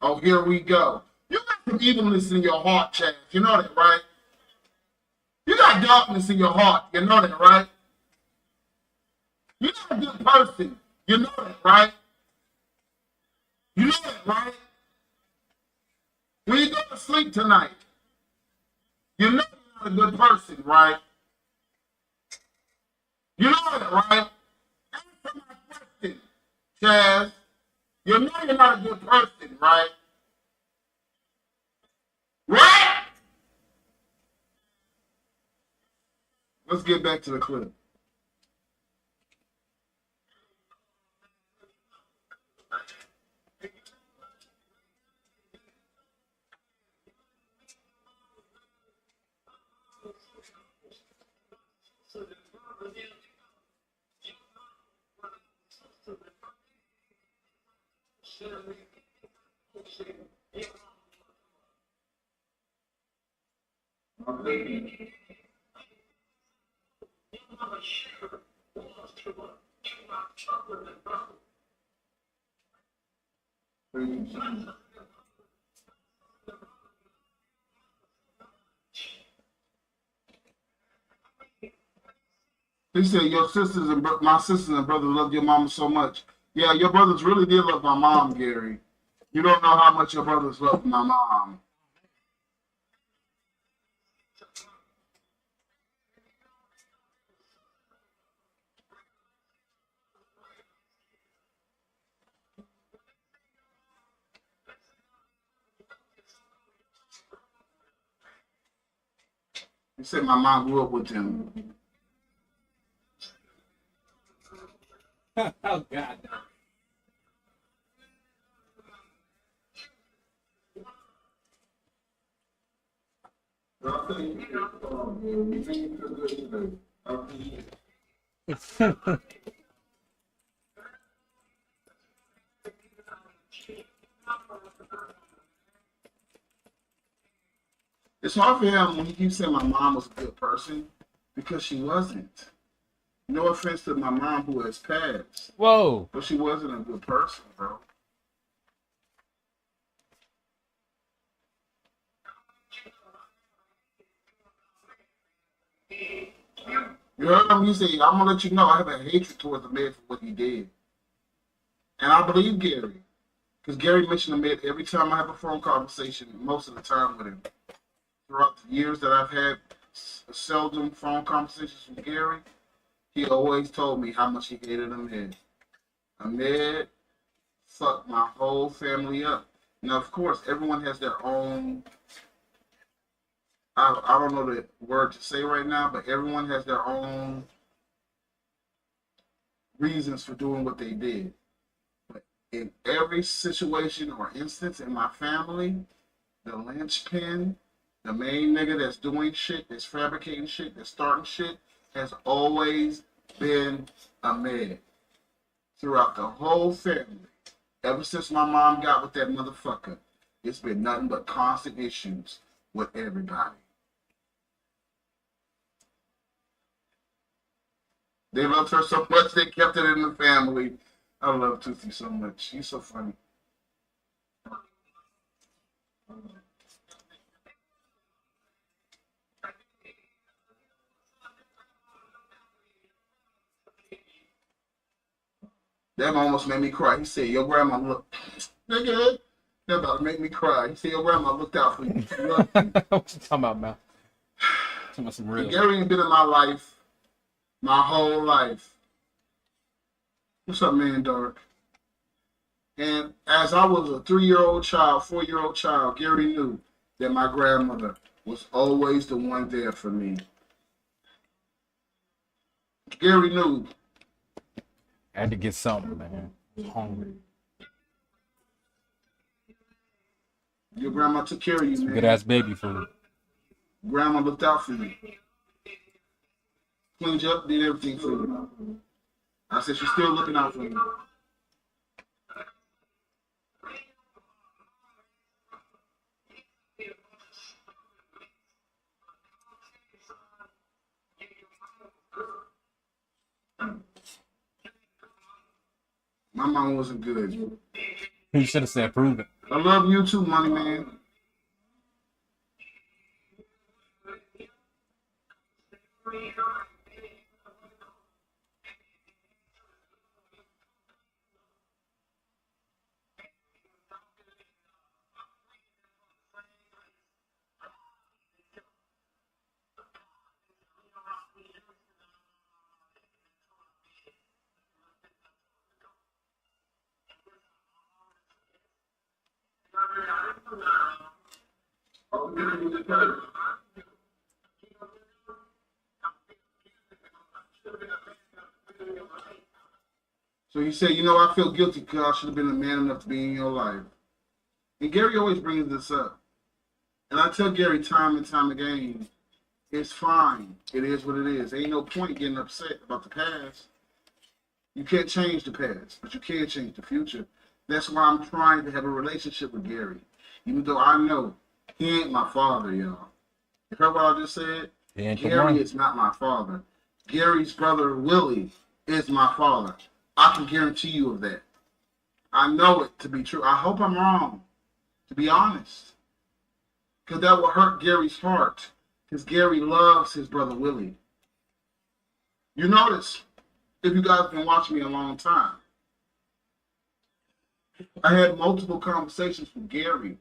Oh, here we go. You got some evilness in your heart, Chad. You know that, right? You got darkness in your heart. You know that, right? You're not a good person. You know that, right? You know that, right? When you go to sleep tonight, you know you're not a good person, right? You know that, right? Answer my question, Chaz. You know you're not a good person, right? Right? Let's get back to the clip. He said, your sisters and my sisters and brothers love your mama so much. Yeah, your brothers really did love my mom, Gary. You don't know how much your brothers love my mom. He said my mom grew up with him. Oh God. It's hard for him when he keeps saying my mom was a good person because she wasn't. No offense to my mom who has passed, Whoa. but she wasn't a good person, bro. You heard him? He said, I'm gonna let you know I have a hatred towards the man for what he did. And I believe Gary. Because Gary mentioned the man every time I have a phone conversation, most of the time with him. Throughout the years that I've had seldom phone conversations with Gary, he always told me how much he hated Ahmed. Ahmed fucked my whole family up. Now, of course, everyone has their own, I don't know the word to say right now, but everyone has their own reasons for doing what they did. But in every situation or instance in my family, the linchpin, the main nigga that's doing shit, that's fabricating shit, that's starting shit, has always been Ahmed. Throughout the whole family. Ever since my mom got with that motherfucker, it's been nothing but constant issues with everybody. They loved her so much, they kept it in the family. I love Toothy so much. He's so funny. That almost made me cry. He said, your grandma looked, nigga, that about to make me cry. He said, your grandma looked out for you. She loved you. What you talking about, man? Talking about some real. Gary ain't been in my life my whole life. What's up, man, Dark? And as I was a 3-year-old child, 4-year-old child, Gary knew that my grandmother was always the one there for me. Gary knew. I had to get something, man. I was hungry. Your grandma took care of you, Some man. good ass baby food. Grandma looked out for you. Cleaned you up, did everything for you. I said, she's still looking out for you. My mom wasn't good. You should have said prove it. I love you too, money man. So he said, I feel guilty because I should have been a man enough to be in your life. And Gary always brings this up. And I tell Gary time and time again, it's fine. It is what it is. Ain't no point getting upset about the past. You can't change the past, but you can change the future. That's why I'm trying to have a relationship with Gary. Even though I know he ain't my father, y'all. You heard what I just said? Gary is not my father. Gary's brother, Willie, is my father. I can guarantee you of that. I know it to be true. I hope I'm wrong, to be honest. Because that will hurt Gary's heart. Because Gary loves his brother Willie. You notice, if you guys have been watching me a long time, I had multiple conversations with Gary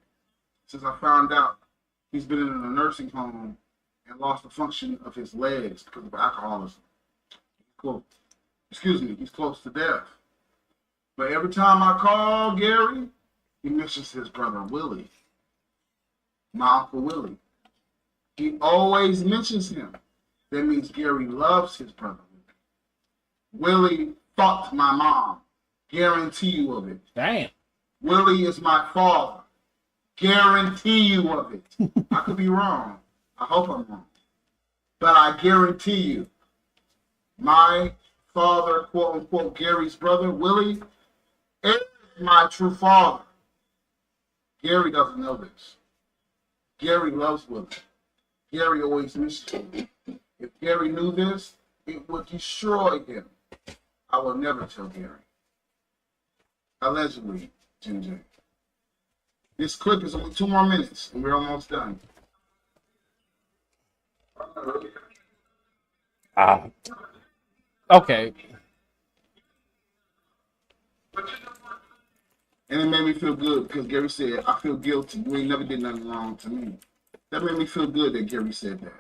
since I found out he's been in a nursing home and lost the function of his legs because of alcoholism. He's close to death. But every time I call Gary, he mentions his brother Willie, my Uncle Willie. He always mentions him. That means Gary loves his brother Willie. Willie fucked my mom. Guarantee you of it. Damn. Willie is my father. Guarantee you of it. I could be wrong. I hope I'm wrong. But I guarantee you, my father, quote unquote, Gary's brother, Willie, is my true father. Gary doesn't know this. Gary loves Willie. Gary always misses him. If Gary knew this, it would destroy him. I will never tell Gary. Allegedly, Ginger. This clip is only 2 more minutes, and we're almost done. Okay. And it made me feel good because Gary said, I feel guilty. You ain't never did nothing wrong to me. That made me feel good that Gary said that.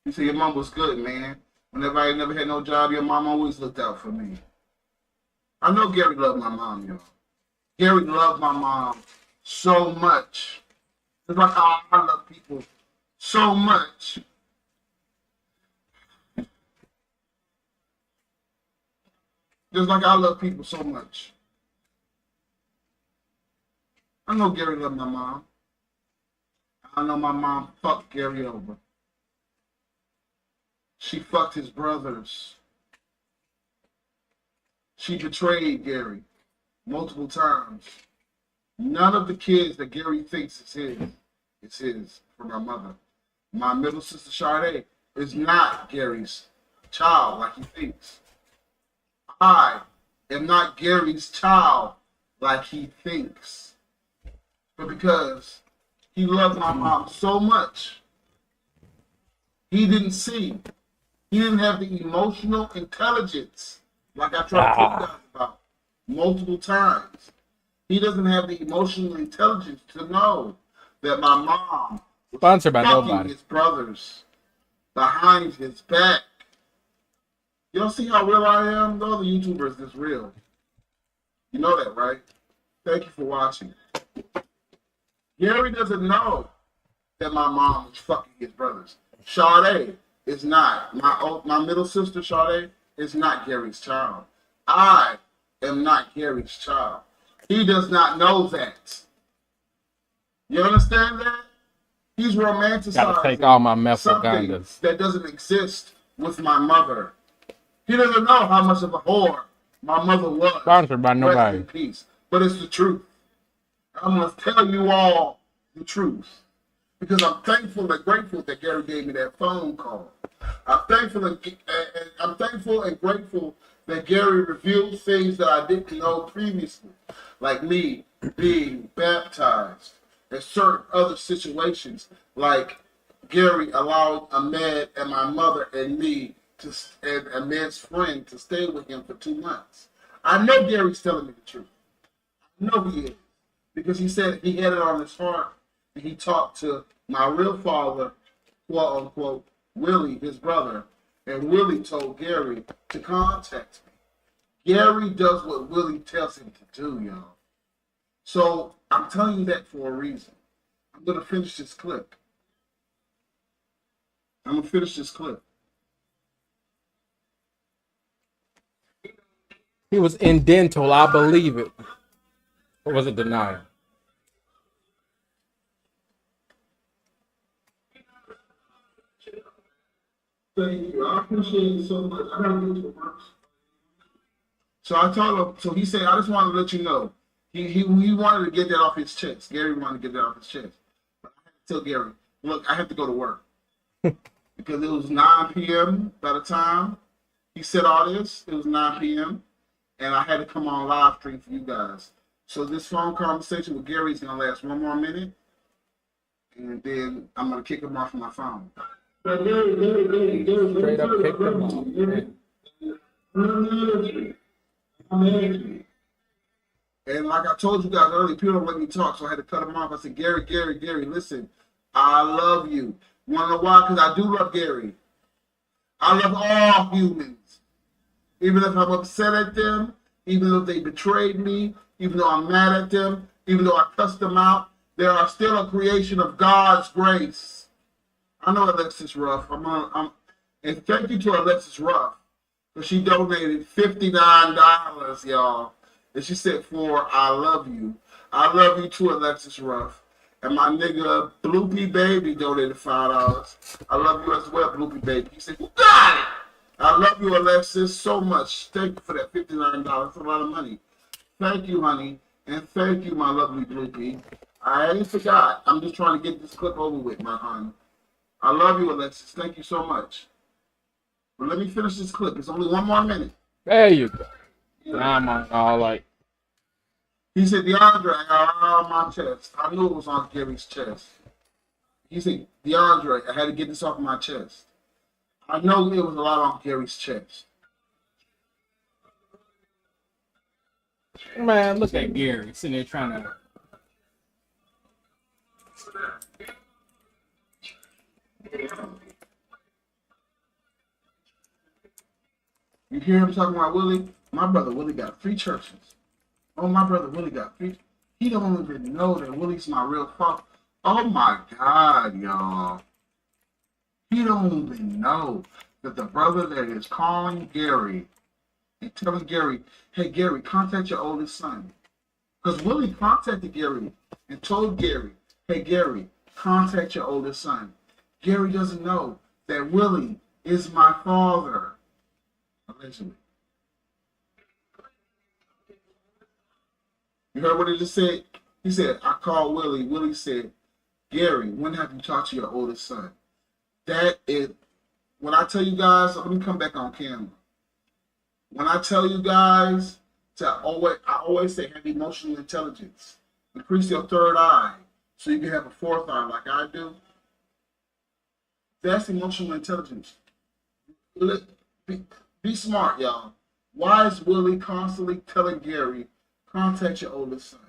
He said, your mom was good, man. Whenever I never had no job, your mom always looked out for me. I know Gary loved my mom, y'all. Gary loved my mom so much. It's like how I love people so much. Just like I love people so much. I know Gary loved my mom. I know my mom fucked Gary over. She fucked his brothers. She betrayed Gary multiple times. None of the kids that Gary thinks is his from my mother. My middle sister Sade is not Gary's child like he thinks. I am not Gary's child like he thinks. But because he loved my mom so much, he didn't see. He didn't have the emotional intelligence like I tried to tell you guys about multiple times. He doesn't have the emotional intelligence to know that my mom was Sponsored by fucking nobody. his brothers behind his back. Y'all see how real I am? No other YouTuber is this real. You know that, right? Thank you for watching. Gary doesn't know that my mom was fucking his brothers. Sade is not. My middle sister, Sade, is not Gary's child. I am not Gary's child. He does not know that. You understand that? He's romanticizing Gotta take all my something methamphetamines. that doesn't exist with my mother. He doesn't know how much of a whore my mother was. Sponsored by Rest nobody. in peace. But it's the truth. I'm going to tell you all the truth. Because I'm thankful and grateful that Gary gave me that phone call. I'm thankful and grateful that Gary revealed things that I didn't know previously. Like me being baptized and certain other situations. Like Gary allowed Ahmed and my mother and me and Ahmed's friend to stay with him for 2 months. I know Gary's telling me the truth. I know he is. Because he said he had it on his heart and he talked to my real father, quote unquote, Willie, his brother, and Willie told Gary to contact me. Gary does what Willie tells him to do, y'all. So I'm telling you that for a reason. I'm going to finish this clip. He was in dental, I believe it. Or was it denial? Thank you. I appreciate it so much. I gotta get to work. So I told him. So he said, "I just wanted to let you know." He wanted to get that off his chest. Gary wanted to get that off his chest. But I had to tell Gary, "Look, I have to go to work because it was 9 p.m. by the time he said all this. It was 9 p.m. and I had to come on live stream for you guys. So this phone conversation with Gary is gonna last 1 more minute, and then I'm gonna kick him off my phone. Straight up kicked him off. And like I told you guys earlier, people don't let me talk, so I had to cut him off. I said, Gary, listen, I love you. You wanna know why? Because I do love Gary. I love all humans. Even if I'm upset at them, even though they betrayed me, even though I'm mad at them, even though I cussed them out, they are still a creation of God's grace. I know Alexis Ruff. And thank you to Alexis Ruff, because she donated $59, y'all. And she said, I love you. I love you too, Alexis Ruff. And my nigga Bloopy Baby donated $5. I love you as well, Bloopy Baby. He said, you got it. I love you, Alexis, so much. Thank you for that $59. That's a lot of money. Thank you, honey. And thank you, my lovely Blippi. I ain't forgot. I'm just trying to get this clip over with, my honey. I love you, Alexis. Thank you so much. But let me finish this clip. It's only 1 more minute. There you go. I'm on all like. He said, DeAndre, I got it on my chest. I knew it was on Gary's chest. He said, DeAndre, I had to get this off my chest. I know it was a lot on Gary's chest. Man, look at Gary sitting there trying to. You hear him talking about Willie? My brother Willie got 3 churches. Oh, my brother Willie got 3. He don't even know that Willie's my real father. Oh my God, y'all. He don't even know that the brother that is calling Gary and telling Gary, hey, Gary, contact your oldest son. Because Willie contacted Gary and told Gary, hey, Gary, contact your oldest son. Gary doesn't know that Willie is my father. Allegedly. You heard what he just said? He said, I called Willie. Willie said, Gary, when have you talked to your oldest son? That is, when I tell you guys, let me come back on camera. When I tell you guys, I always say have emotional intelligence. Increase your third eye so you can have a fourth eye like I do. That's emotional intelligence. Be smart, y'all. Why is Willie constantly telling Gary, contact your oldest son?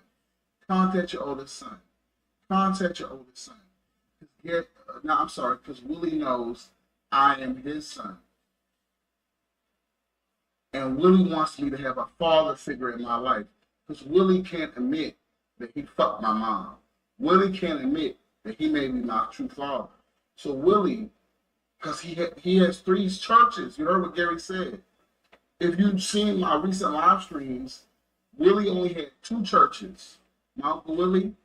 Contact your oldest son. Contact your oldest son. Because Willie knows I am his son. And Willie wants me to have a father figure in my life. Because Willie can't admit that he fucked my mom. Willie can't admit that he may be my true father. So Willie, because he has 3 churches. You heard what Gary said. If you've seen my recent live streams, Willie only had 2 churches. My Uncle Willie,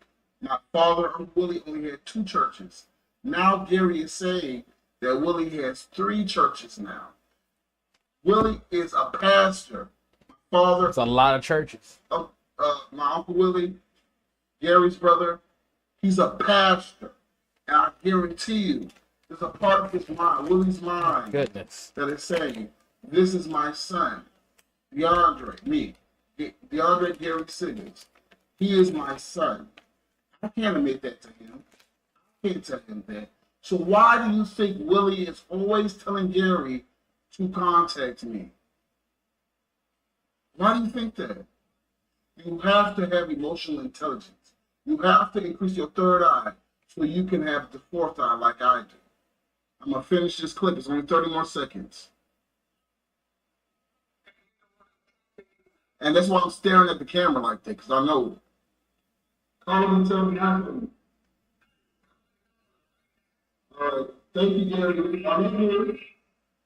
my father, Uncle Willie, only had 2 churches. Now Gary is saying that Willie has 3 churches now. Willie is a pastor. My father. It's a lot of churches. My Uncle Willie, Gary's brother, he's a pastor. And I guarantee you, there's a part of his mind, Willie's mind, Goodness. that is saying, this is my son, DeAndre, me, DeAndre Gary Siggas. He is my son. I can't admit that to him. I can't tell him that. So why do you think Willie is always telling Gary to contact me? Why do you think that? You have to have emotional intelligence. You have to increase your third eye so you can have the fourth eye like I do. I'm going to finish this clip. It's only 30 more seconds. And that's why I'm staring at the camera like that, because I know. Call him and tell me nothing. All right. Thank you, Gary. Are you here?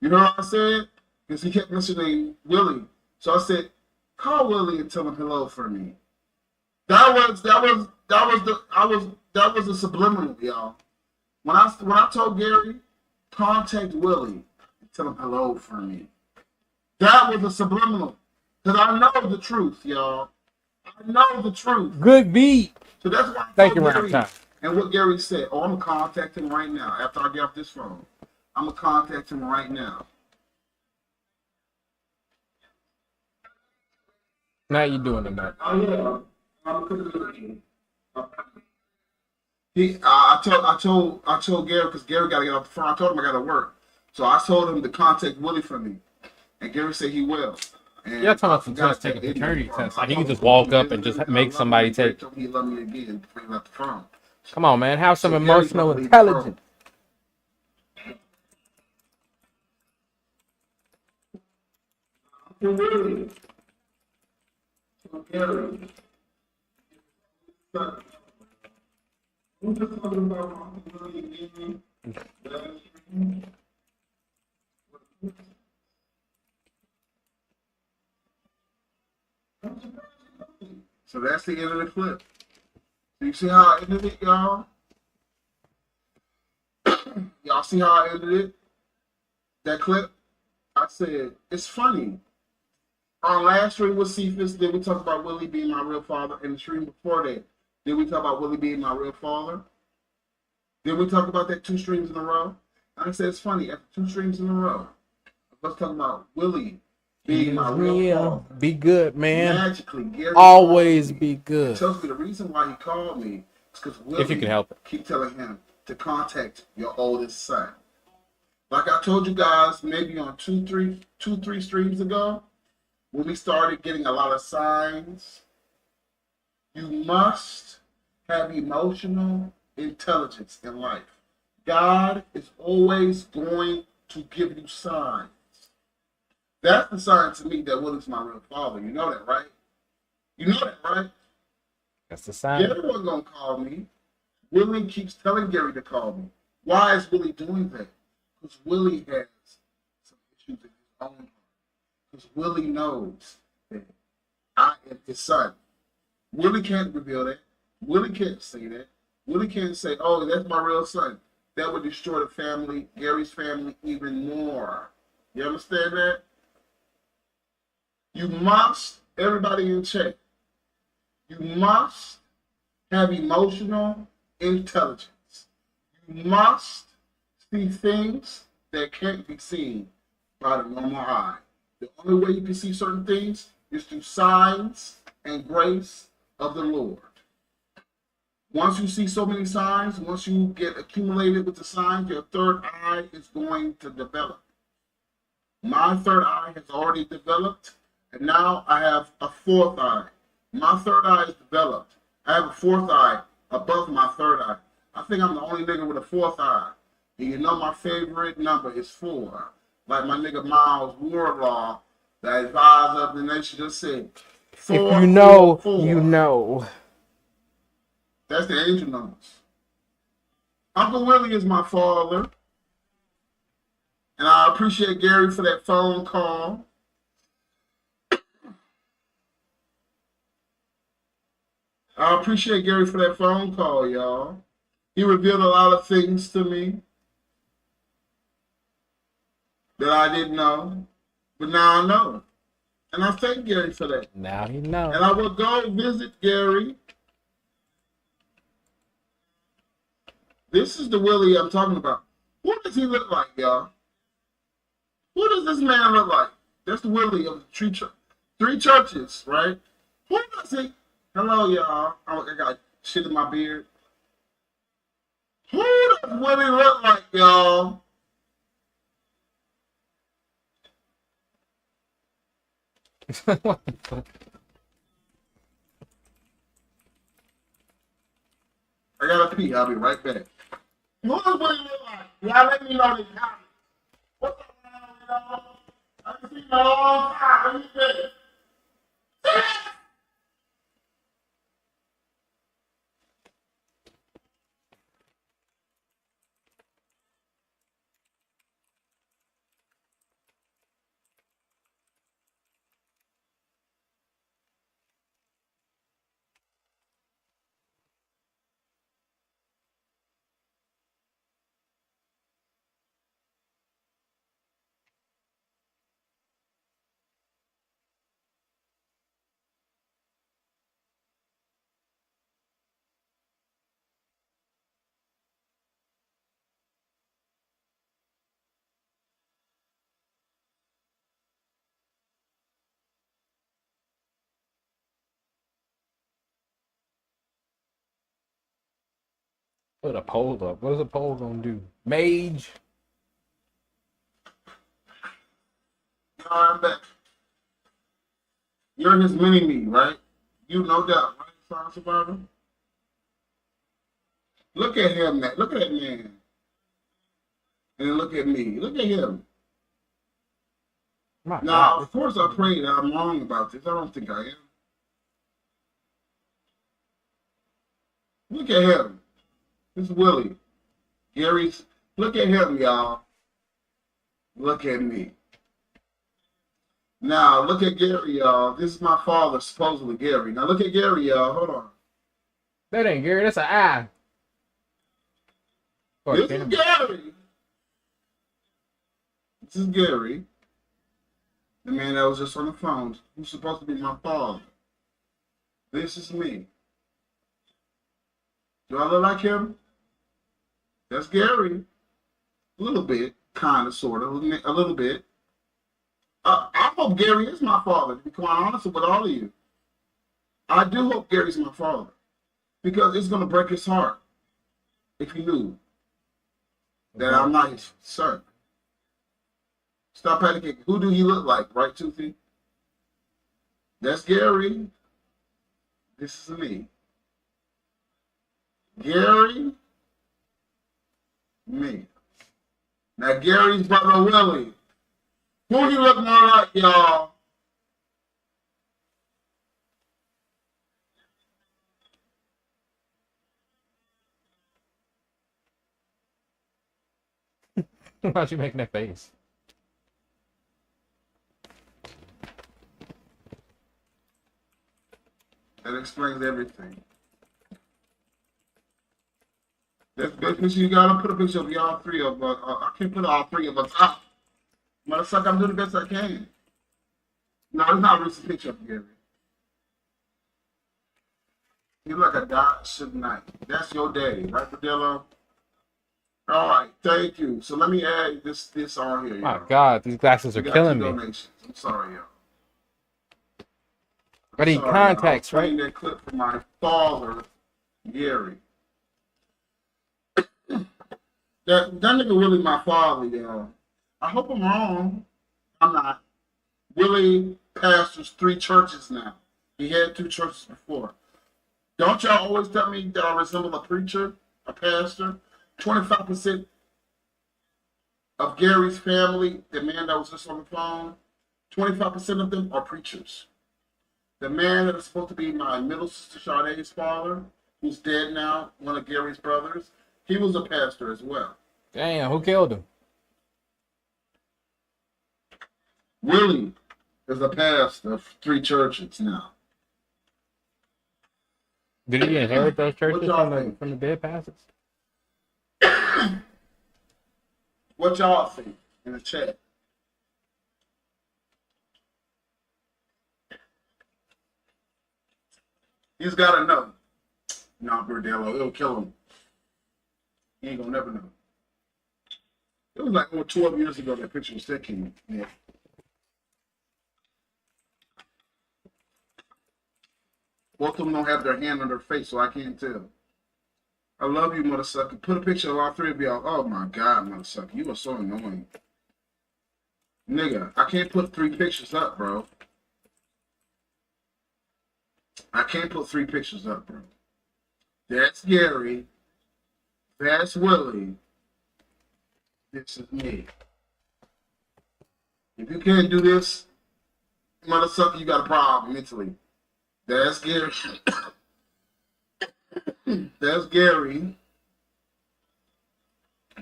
You know what I said? Because he kept mentioning Willie. So I said, call Willie and tell him hello for me. That was a subliminal, y'all. When I told Gary, contact Willie and tell him hello for me. That was a subliminal. Because I know the truth, y'all. I know the truth. Good beat. So that's why I Thank you, Gary, Ram. and what Gary said, oh, I'm going to contact him right now. After I get off this phone, I'm going to contact him right now. Now you doing it, man. Oh, yeah. I told Gary, because Gary got to get off the phone. I told him I got to work. So I told him to contact Willie for me. And Gary said he will. And you're talking about some test, take a paternity test. Like, he can just walk up and just make somebody take. He loved me again before he left the phone. Come on, man. Have some emotional intelligence. Gary. I'm just talking about so that's the end of the clip. So you see how I ended it, y'all? Y'all see how I ended it? That clip? I said, it's funny. Our last stream was Cephas. Then we talked about Willie being my real father. And the stream before that, then we talk about Willie being my real father. Then we talk about that 2 streams in a row. And I said, it's funny. After 2 streams in a row, let's talk about Willie being my real father. Be good, man. Magically, Gary Always be good. He tells me the reason why he called me is because Willie, if you can help it, keep telling him to contact your oldest son. Like I told you guys, maybe on two, three streams ago, when we started getting a lot of signs, you must have emotional intelligence in life. God is always going to give you signs. That's the sign to me that Willie's my real father. You know that, right? You know that, right? That's the sign. Gary wasn't going to call me. Willie keeps telling Gary to call me. Why is Willie doing that? Because Willie has some issues in his own heart. Because Willie knows that I am his son. Willie can't reveal that. Willie can't say that. Willie can't say, oh, that's my real son. That would destroy the family, Gary's family, even more. You understand that? You must, everybody in check, you must have emotional intelligence. You must see things that can't be seen by the normal eye. The only way you can see certain things is through signs and grace of the Lord. Once you see so many signs, once you get accumulated with the signs, your third eye is going to develop. My third eye has already developed, and now I have a fourth eye. My third eye is developed. I have a fourth eye above my third eye. I think I'm the only nigga with a fourth eye. And you know my favorite number is 4. Like my nigga Miles Wardlaw, the advisor of the nation, just said, 4, if you know, 4, 4. you know. That's the angel numbers. Uncle Willie is my father. And I appreciate Gary for that phone call. I appreciate Gary for that phone call, y'all. He revealed a lot of things to me that I didn't know, but now I know. And I thank Gary for that. Now he knows. And I will go visit Gary. This is the Willie I'm talking about. What does he look like, y'all? Who does this man look like? That's the Willie of the 3 churches, right? Who does he? Hello, y'all. I got shit in my beard. Who does Willie look like, y'all? What the fuck? I gotta pee. I'll be right back. Who does Willie look like? Y'all let me know in the comments. What's up, y'all? I haven't seen you in a long time. Let me see. Put a poll up. What is a poll gonna do? Mage. I'm back. You're his mini-me, right? You no doubt, right, Star Survivor? Look at him, man. Look at that man. And then look at me. Look at him. My Now, God. of course, I pray that I'm wrong about this. I don't think I am. Look at him. This is Willie. Gary's. Look at him, y'all. Look at me. Now, look at Gary, y'all. This is my father, supposedly Gary. Now, look at Gary, y'all. Hold on. That ain't Gary. That's an eye. This is Gary. This is Gary. The man that was just on the phone, who's supposed to be my father. This is me. Do I look like him? That's Gary. A little bit, kind of, sort of, a little bit. I hope Gary is my father, to be quite honest with all of you. I do hope Gary's my father. Because it's going to break his heart if he knew that I'm not his son. Stop panicking. Who do he look like, right, Toothy? That's Gary. This is me. Gary, me. Now Gary's brother Willie. Who he look more like, y'all? Why'd you making that face? That explains everything. That's the best picture you gotta put a picture of y'all three of us. I can't put all three of us up. Motherfucker, I'm doing the best I can. No, it's not a recent picture of Gary. You look like a Dodge night. That's your daddy, right, Padello? All right, thank you. So let me add this on here. My God, these glasses are killing me. Donations. I'm sorry, y'all. I need contacts, right? right? That clip from my father, Gary. That nigga really my father, y'all. I hope I'm wrong. I'm not. Willie pastors 3 churches now. He had 2 churches before. Don't y'all always tell me that I resemble a preacher, a pastor? 25% of Gary's family, the man that was just on the phone, 25% of them are preachers. The man that is supposed to be my middle sister Sade's father, who's dead now, one of Gary's brothers, he was a pastor as well. Damn, who killed him? Willie is a pastor of 3 churches now. Did he inherit those churches from the dead pastors? What y'all think in the chat? He's got to know. Nah, Berdello, it'll kill him. He ain't gonna never know. It was like over 12 years ago that picture was taken. Yeah. Both of them don't have their hand on their face, so I can't tell. I love you, mother sucker. Put a picture of all 3 of y'all. Oh my God, mother sucker. You are so annoying. Nigga, I can't put 3 pictures up, bro. I can't put 3 pictures up, bro. That's Gary. That's Willie. This is me. If you can't do this, mother sucker, you got a problem mentally. That's Gary. That's Gary,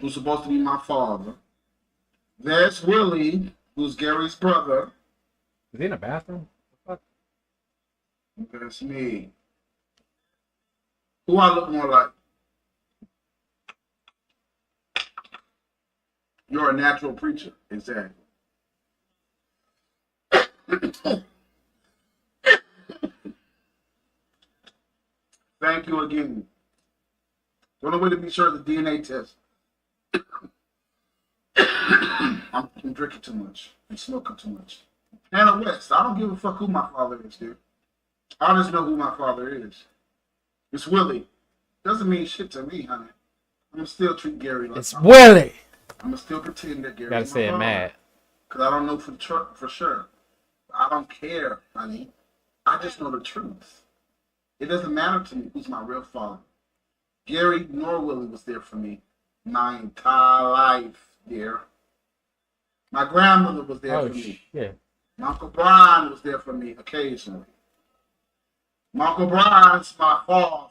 who's supposed to be my father. That's Willie, who's Gary's brother. Is he in a bathroom? What the fuck? That's me. Who I look more like? You're a natural preacher. Exactly. Thank you again. The only way to be sure the DNA test. I'm drinking too much. I'm smoking too much. Hannah West, I don't give a fuck who my father is, dude. I just know who my father is. It's Willie. Doesn't mean shit to me, honey. I'm gonna still treat Gary like it's Willie. I'm gonna still pretend that Gary. Gotta say it mad. Cause I don't know for sure. I don't care, honey. I just know the truth. It doesn't matter to me who's my real father. Gary nor Willie was there for me my entire life, dear. My grandmother was there for me. Shit. My Uncle Brian was there for me occasionally. My Uncle Brian's my father.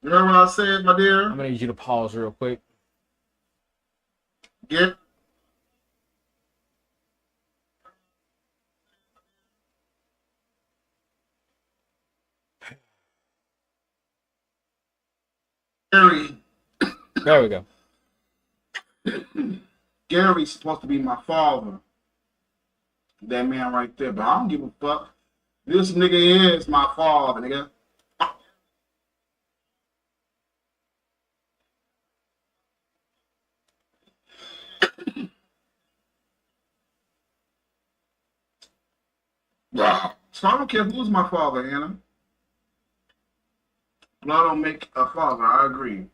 You heard what I said, my dear? I'm gonna need you to pause real quick. Get Gary. There we go. Gary's supposed to be my father. That man right there. But I don't give a fuck. This nigga is my father, nigga. Wow. So I don't care who's my father, Anna. Blood don't make a father. I agree.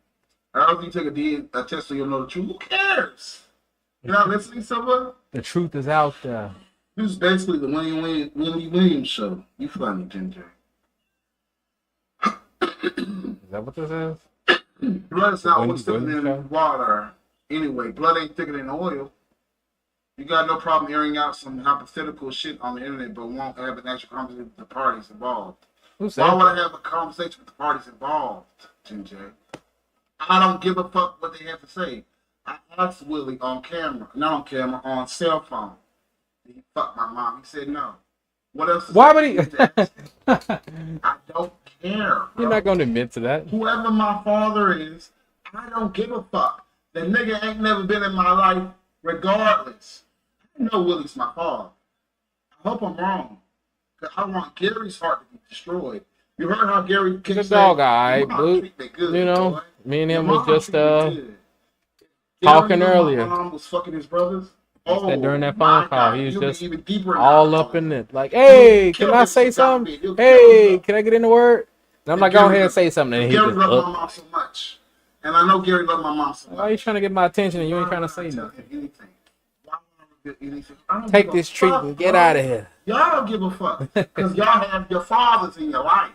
I don't think you take a test so you'll know the truth. Who cares? You're not listening to someone? The truth is out there. This is basically the Willie Williams show. You funny, Ginger. Is that what this is? Blood is not Wendy what's thicker Williams than show? water. Anyway, blood ain't thicker than oil. You got no problem airing out some hypothetical shit on the internet, but won't have an actual conversation with the parties involved. Who said Why would I that? have a conversation with the parties involved, Ginger? I don't give a fuck what they have to say. I asked Willie on camera, not on camera, on cell phone. Did he fuck my mom? He said no. What else is Why would he? I don't care. Bro. You're not going to admit to that. Whoever my father is, I don't give a fuck. The nigga ain't never been in my life regardless. I know Willie's my father. I hope I'm wrong. Because I want Gary's heart to be destroyed. You heard how Gary The kicked dog, alright, but good, you know, boy. me and Your him was mom just treated me good. talking Gary knew earlier. my mom was fucking his brothers. He Oh, said during that my phone call, God. he was He'll be just even deeper all now. up in it. Like, hey, can Kill I this say shit, something? He'll kill Hey, himself. can I get in the word? And I'm like, go ahead and say something. And he Gary just loved my looked. mom so much. And I know Gary loved my mom so much. Why are you trying to get my attention and you ain't Why trying to would I say tell nothing? him anything? Why would I get anything? I don't Take give a this treat fuck, and get bro. out of here. Y'all don't give a fuck. Because y'all have your fathers in your life.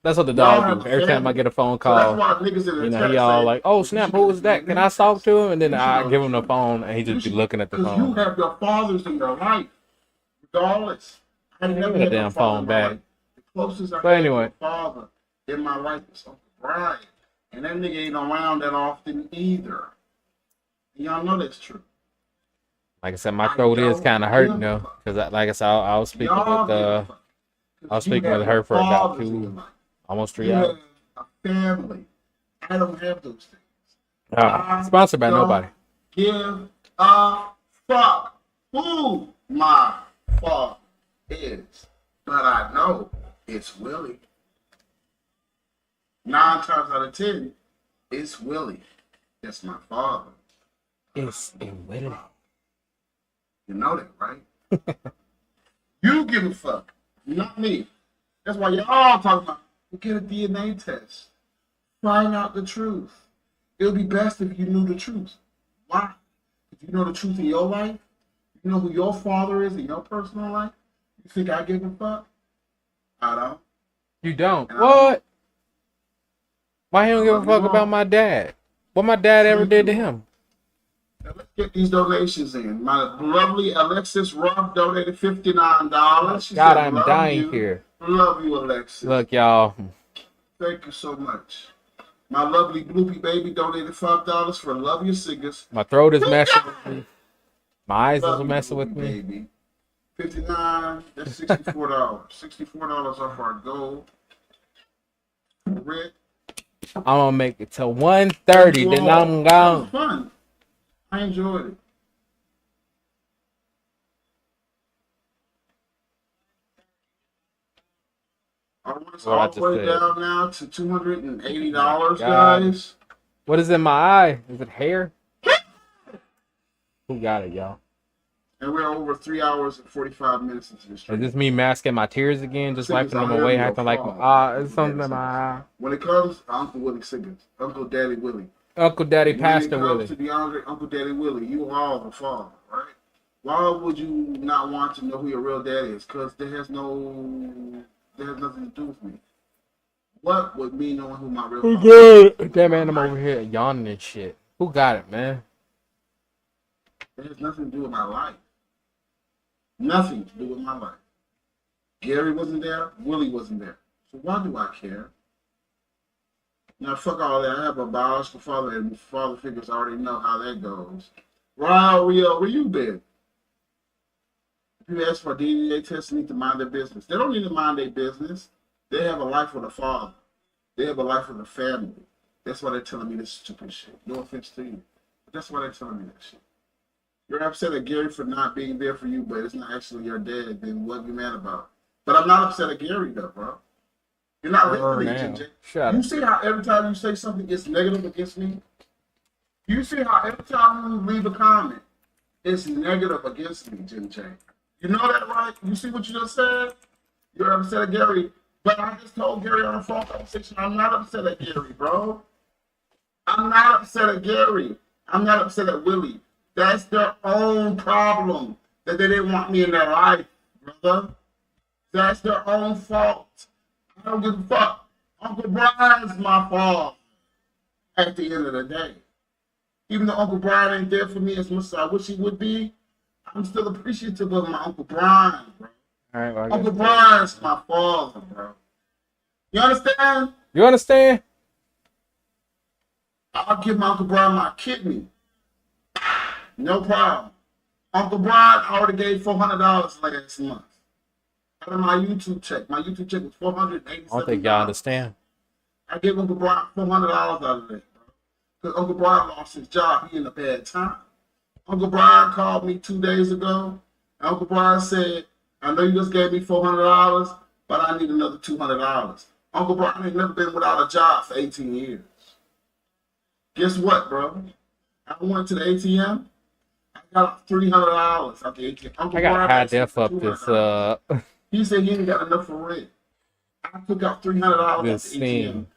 That's what the Y'all dog have do. a Every time I family. get a phone So that's call, why niggas in the you know, text he all say, like, oh, you snap, should who was get that? Can the I talk test. to him? And then You should I know give the him the truth. phone and he just be looking at the Because you phone. have your fathers in your life. Regardless. I Man, never give me had that no damn father phone in my back. life. The closest I But had anyway. to a father in my life was Uncle Brian. And that nigga ain't around that often either. Y'all know that's true. Like I said, my I throat is don't kind of give hurting a though, fuck. because like I said, I was speaking Y'all with give a fuck. I was You speaking have with your her for about fathers in your life. almost 3 You hours. have a family. I don't have those things. Sponsored by I don't nobody. give a fuck who my father is. But I know it's Willie. 9 times out of 10, it's Willie. That's my father. It's a Willie. You know that, right? You give a fuck, not me. That's why y'all talking about get a DNA test. Find out the truth. It would be best if you knew the truth. Why? If you know the truth in your life, you know who your father is in your personal life, you think I give a fuck? I don't. You don't. And What? Why he don't give a you fuck won't. about my dad? What my dad ever Thank did to you. him? Now let's get these donations in. My lovely Alexis Ruff donated $59. She God, said, I'm love dying you. here. Love you, Alexis. Look, y'all. Thank you so much. My lovely Bloopy baby donated $5 for Love Your Siggas. My throat is messing with me. My eyes Love is you, messing with Bloopy me. baby. 59, that's $64. $64 off our goal. Rick. I'm gonna make it to 1:30, then I'm That was gone. fun. I enjoyed it. I want us What I all the just way said. down now to $280, God. guys. What is in my eye? Is it hair? Who got it, y'all? And we're over 3 hours and 45 minutes into the Is stream. this me masking my tears again, just Siggas, wiping them I heard away, your acting like fault. it's something in my eye. When it comes to Uncle Willie Siggas, Uncle Daddy Willie. Uncle Daddy, When Pastor it comes to Willie. DeAndre, Uncle Daddy Willie, you are the father, right? Why would you not want to know who your real dad is? Because that has nothing to do with me. What would me knowing who my real Who father is? got it? Damn, man, I'm over here yawning and shit. Who got it, man? That has nothing to do with my life. Nothing to do with my life. Gary wasn't there. Willie wasn't there. So why do I care? Now, fuck all that. I have a biological father, and father figures already know how that goes. Rio, where you been? If you ask for a DNA test, they need to mind their business. They don't need to mind their business. They have a life with a father. They have a life with a family. That's why they're telling me this stupid shit. No offense to you. But that's why they're telling me that shit. You're upset at Gary for not being there for you, but it's not actually your dad. Then what are you mad about? But I'm not upset at Gary though, bro. You're not Sure listening, now. JJ. Shut You up. see how every time you say something, it's negative against me? You see how every time you leave a comment, it's negative against me, JJ. You know that, right? You see what you just said? You're upset at Gary. But I just told Gary on a phone conversation, I'm not upset at Gary, bro. I'm not upset at Gary. I'm not upset at Willie. That's their own problem that they didn't want me in their life, brother. That's their own fault. I don't give a fuck. Uncle Brian's my fault at the end of the day. Even though Uncle Brian ain't there for me as much as I wish he would be, I'm still appreciative of my Uncle Brian, bro. All right, well, I Uncle guess Brian's my father, bro. You understand? you understand? I'll give my Uncle Brian my kidney. No problem. Uncle Brian already gave $400 last month out of my YouTube check. My YouTube check was $487. I don't think y'all understand. I gave Uncle Brian $400 out of that, bro. Because Uncle Brian lost his job. He in a bad time. Uncle Brian called me 2 days ago. And Uncle Brian said, I know you just gave me $400, but I need another $200. Uncle Brian ain't never been without a job for 18 years. Guess what, bro? I went to the ATM. I got $300 out the ATM. Uncle I got Brian high asked me def for up this $200. He said he ain't got enough for rent. I took out $300 out the this ATM thing.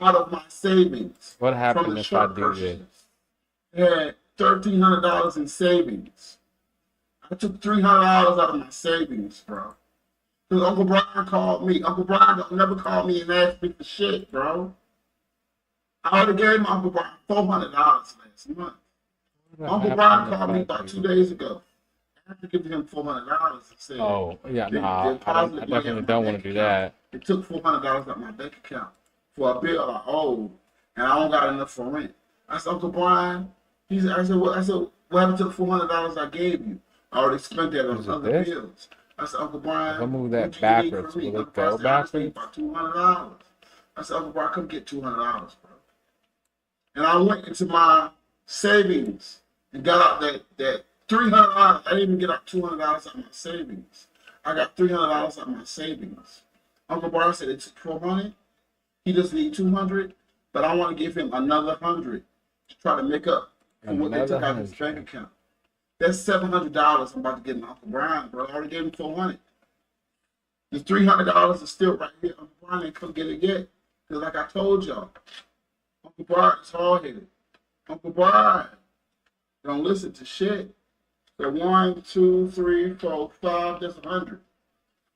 out of my savings. What From happened the if I shirt do this? purchases. Had $1,300 in savings. I took $300 out of my savings, bro. Because Uncle Brian called me. Uncle Brian don't never call me and ask me for shit, bro. I already gave my Uncle Brian $400 last month. What Uncle happened Brian if called me I about do 2 days ago. I had to give him $400 and said, Oh, yeah, they no, I don't. I deposited money out definitely of my don't want bank to do account. that. They took $400 out of my bank account for a bill I owed, and I don't got enough for rent. I said, Uncle Brian, I said, what happened to the $400 I gave you? I already spent that on Is it other this? bills. I said, Uncle If Brian, I move what that do you need backwards, from me? will Uncle it Brian go said, I just need backwards? about $200. I said, Uncle Brian, come get $200, bro. And I went into my savings and got out that $300. I didn't even get out $200 out of my savings. I got $300 out of my savings. Uncle Brian said it took $400. He just need $200, but I want to give him another $100 to try to make up for what they Another took out of his bank 100. account. That's $700 I'm about to get my Uncle Brian, bro. I already gave him $400. The $300 is still right here. Uncle Brian ain't come get it yet. Because like I told y'all, Uncle Brian is hard headed. Uncle Brian don't listen to shit. So 1, 2, 3, 4, 5, that's 100.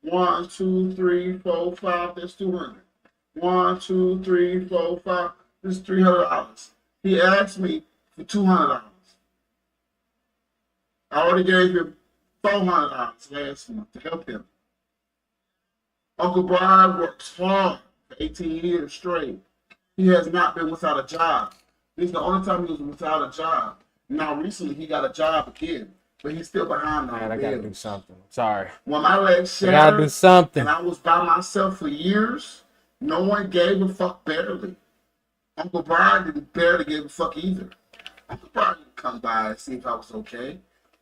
1, 2, 3, 4, 5, that's 200. 1, 2, 3, 4, 5, that's $300. He asked me for $200. I already gave him $400 last month to help him. Uncle Brian works hard for 18 years straight. He has not been without a job. This is the only time he was without a job. Now recently he got a job again, but he's still behind on Man, the I gotta bills. do something. Sorry. When my legs I gotta do shattered something. and I was by myself for years, no one gave a fuck barely. Uncle Brian didn't barely give a fuck either. Uncle Brian didn't come by and see if I was okay.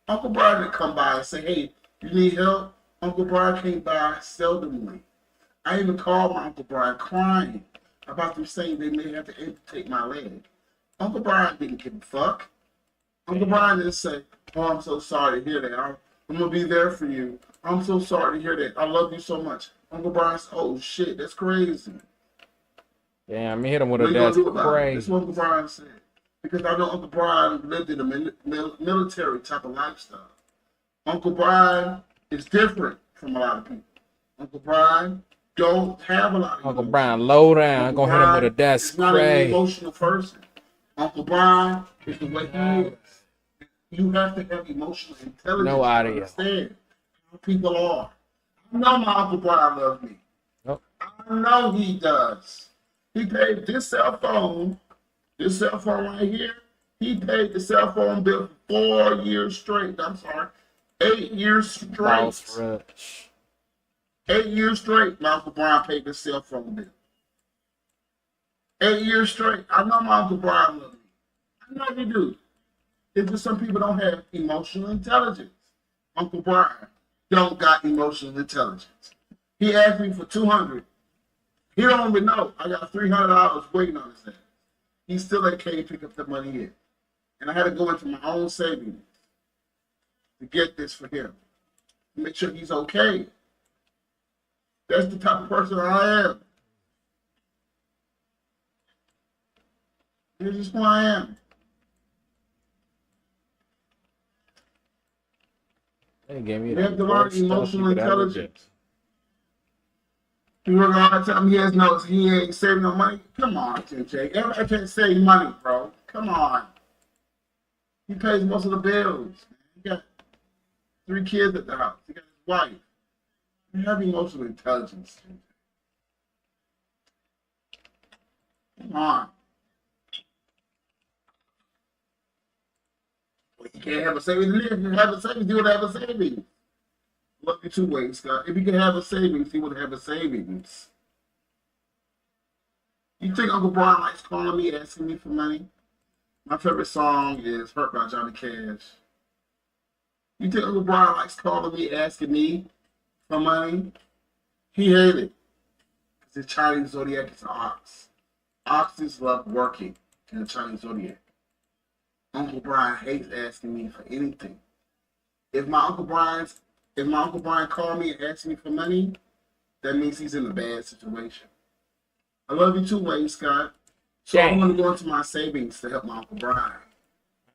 Uncle Brian didn't come by and say, hey, you need help? Uncle Brian came by seldomly. I even called my Uncle Brian crying about them saying they may have to amputate my leg. Uncle Brian didn't give a fuck. Uncle Brian didn't say, oh, I'm so sorry to hear that. I'm going to be there for you. I'm so sorry to hear that. I love you so much. Uncle Brian said, oh, shit, that's crazy. Damn, me hit him with What a are you going that's to do about it? That's crazy. what Uncle Brian said. Because I know Uncle Brian lived in a military type of lifestyle. Uncle Brian is different from a lot of people. Uncle Brian don't have a lot of Uncle emotion. Brian, low down. I'm Uncle gonna hit him with a Brian that's is not an crazy. emotional person. Uncle Brian is the way he is. You have to have emotional intelligence No to audio. understand how people are. I know my Uncle Brian loves me. Nope. I know he does. He paid this cell phone right here. He paid the cell phone bill for 4 years straight. I'm sorry, 8 years straight. Boss rush. 8 years straight, my Uncle Brian paid the cell phone bill. 8 years straight. I know my Uncle Brian loves me. I know he do. It's just some people don't have emotional intelligence. Uncle Brian don't got emotional intelligence. He asked me for 200. He don't even know. I got $300 waiting on his ass. He still ain't can't pick up the money yet. And I had to go into my own savings to get this for him. To make sure he's okay. That's the type of person I am. This is who I am. They gave me You the have to learn worst stuff you emotional could ever intelligence. get. You work all the time, he has no, he ain't saving no money. Come on, TJ. Everybody can't save money, bro. Come on. He pays most of the bills. He got 3 kids at the house. He got his wife. You have emotional intelligence. Come on. Well, you can't have a savings. If you have a savings, you would have a savings. Look at 2 ways, Scott. If you could have a savings, he would have a savings. You think Uncle Brian likes calling me, asking me for money? My favorite song is Hurt by Johnny Cash. You think Uncle Brian likes calling me, asking me for money? He hated it. Because the Chinese zodiac is an ox. Oxes love working in the Chinese zodiac. Uncle Brian hates asking me for anything. If my Uncle Brian called me and asked me for money, that means he's in a bad situation. I love you too, Wayne Scott. So I'm going to go into my savings to help my Uncle Brian.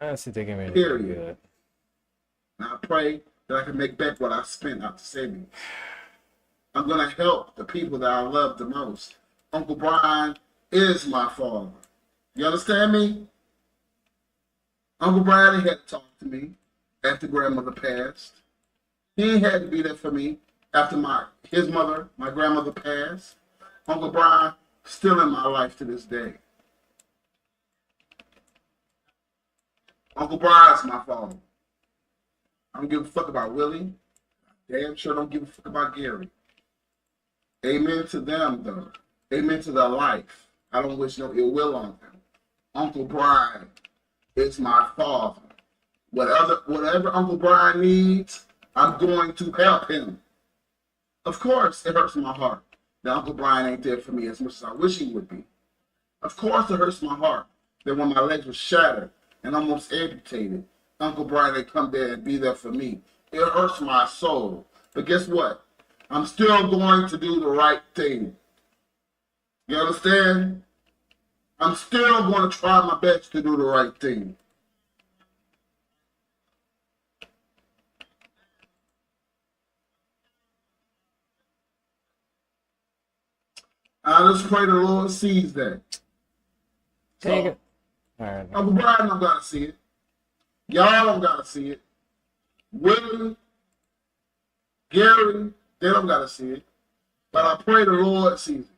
Honestly, they gave me Period. good. And I pray that I can make back what I spent out the savings. I'm going to help the people that I love the most. Uncle Brian is my father. You understand me? Uncle Brian ain't had to talk to me after grandmother passed. He ain't had to be there for me after my grandmother passed. Uncle Brian still in my life to this day. Uncle Brian's my father. I don't give a fuck about Willie. Damn sure don't give a fuck about Gary. Amen to them, though. Amen to their life. I don't wish no ill will on them. Uncle Brian is my father. Whatever Uncle Brian needs, I'm going to help him. Of course, it hurts my heart that Uncle Brian ain't there for me as much as I wish he would be. Of course, it hurts my heart that when my legs were shattered and almost amputated, Uncle Brian didn't come there and be there for me. It hurts my soul. But guess what? I'm still going to do the right thing. You understand? I'm still going to try my best to do the right thing. I just pray the Lord sees that. Take So, it. All right. Uncle Brian don't gotta see it. Y'all don't gotta see it. Willie, Gary, they don't gotta see it. But I pray the Lord sees it.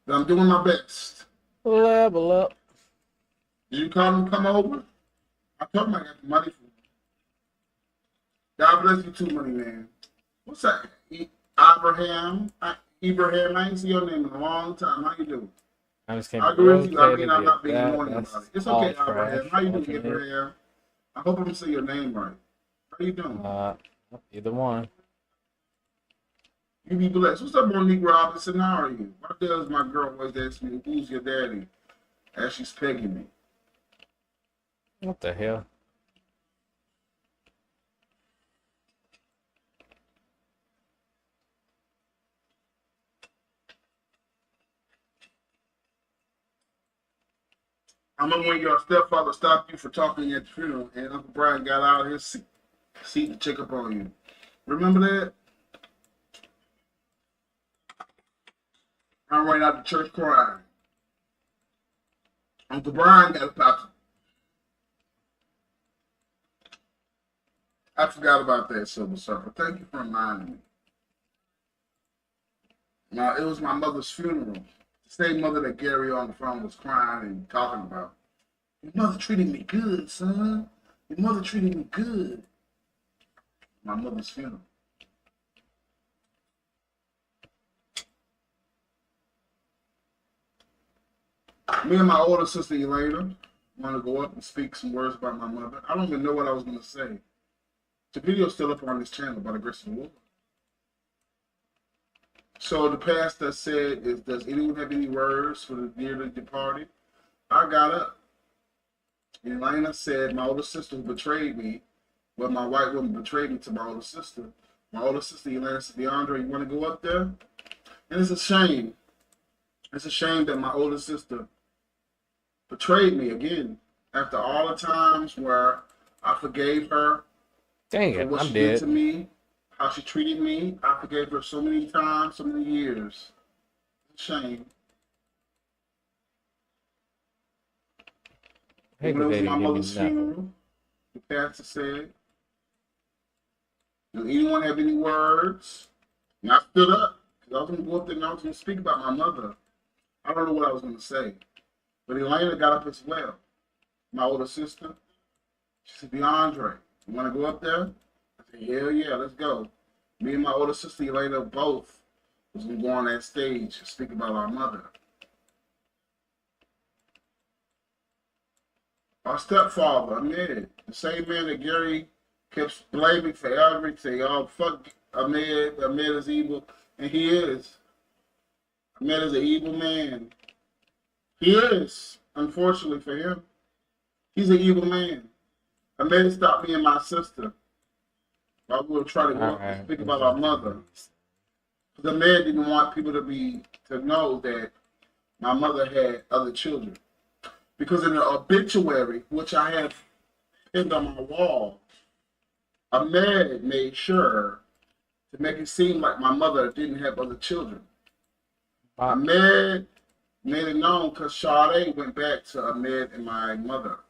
That I'm doing my best. Level up. Did you come over? I told him I got the money for you. God bless you too, money man. What's that? Abraham? Ibrahim, I ain't seen your name in a long time. How you doing? I just came I agree with you. I rotated mean, I'm not being that. annoying That's about it. It's all okay, Abraham. trash. How you doing, Alternate. Abraham? I hope I'm saying your name right. How you doing? Either one. You be blessed. What's up, Monique Robinson? How are you? Why does my girl always ask me, who's your daddy? As she's pegging me. What the hell? I remember when your stepfather stopped you for talking at the funeral and Uncle Brian got out of his seat to check up on you. Remember that? I ran out to church crying. Uncle Brian got about. I forgot about that, Silver Surfer. Thank you for reminding me. Now, it was my mother's funeral. The same mother that Gary on the phone was crying and talking about. Your mother treated me good, son. Your mother treated me good. My mother's funeral. Me and my older sister Elena, want to go up and speak some words about my mother. I don't even know what I was going to say. The video's still up on this channel by the grace of the Lord. So the pastor said, does anyone have any words for the dearly departed? I got up. And Elena said, my older sister who betrayed me, well, my white woman betrayed me to my older sister. My older sister, Elena, said, DeAndre, you want to go up there? And it's a shame. It's a shame that my older sister betrayed me again. After all the times where I forgave her Dang for it, what I'm she did to dead. me, how she treated me, I forgave her so many times, so many years. It's a shame. Hey, When it but was they my didn't give me mother's nothing. funeral, the pastor said, does anyone have any words? And I stood up because I was going to go up there and I was going to speak about my mother. I don't know what I was going to say. But Elena got up as well. My older sister. She said, DeAndre, you want to go up there? I said, hell yeah, let's go. Me and my older sister, Elena, both was going to go on that stage and speak about our mother. Our stepfather, Ahmed, the same man that Gary kept blaming for everything. Oh, fuck Ahmed. Ahmed is evil. And he is. Ahmed is an evil man. He is, unfortunately for him. He's an evil man. Ahmed stopped me and my sister while we were trying to go up and Alright, speak let's about our just do mother. this. Because Ahmed didn't want people to know that my mother had other children. Because in the obituary, which I have pinned on my wall, Ahmed made sure to make it seem like my mother didn't have other children. Ahmed made it known because Sade went back to Ahmed and my mother.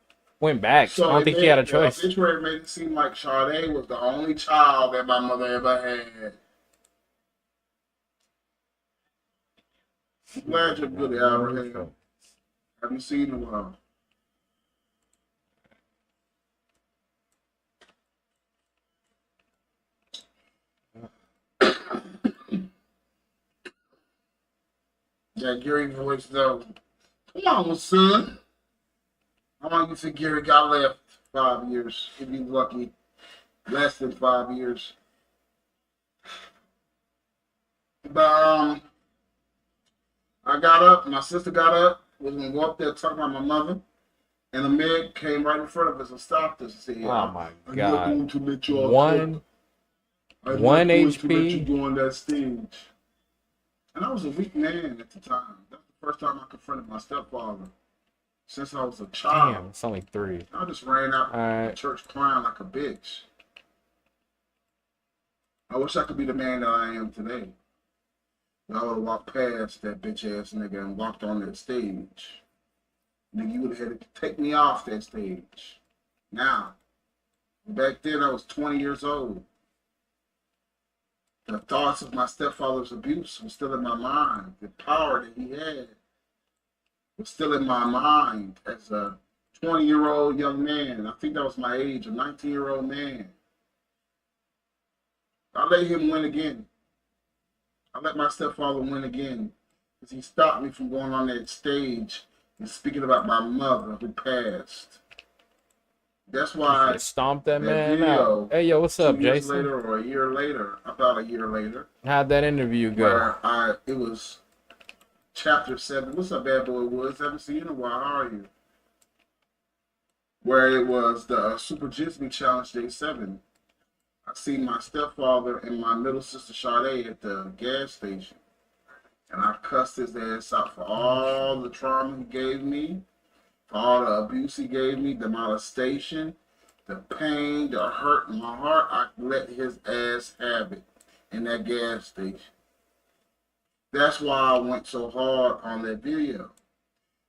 Went back. I So don't think he had a the choice. obituary made it seem like Sade was the only child that my mother ever had. I'm glad you're good, Abraham. Haven't seen in a while. That Gary voice though. Come on, son. How long you think Gary got left? 5 years. If he's lucky. Less than 5 years. But I got up, my sister got up, was gonna go up there talk about my mother, and Ahmed came right in front of us and stopped us and said, Oh my I'm not god. going to let you all One talk. I'm one not going to let you HP. go on that stage. And I was a weak man at the time. That's the first time I confronted my stepfather since I was a child. Damn, it's only 3. I just ran out of Alright. church crying like a bitch. I wish I could be the man that I am today. I would have walked past that bitch ass nigga and walked on that stage. Nigga, you would have had to take me off that stage. Now, back then I was 20 years old. The thoughts of my stepfather's abuse were still in my mind. The power that he had was still in my mind as a 20-year-old young man. I think that was my age, a 19-year-old man. I let him win again. I let my stepfather win again because he stopped me from going on that stage and speaking about my mother who passed. That's why Stomp that that man out. video, Hey, yo, what's up, 2 years Jason? later or a year later, about a year later, How'd that interview go? where it was chapter 7. What's up, bad boy Woods? Haven't seen you in a while. How are you? Where it was the Super Jisme Challenge Day 7. I seen my stepfather and my middle sister Sade at the gas station. And I cussed his ass out for all the trauma he gave me, for all the abuse he gave me, the molestation, the pain, the hurt in my heart. I let his ass have it in that gas station. That's why I went so hard on that video.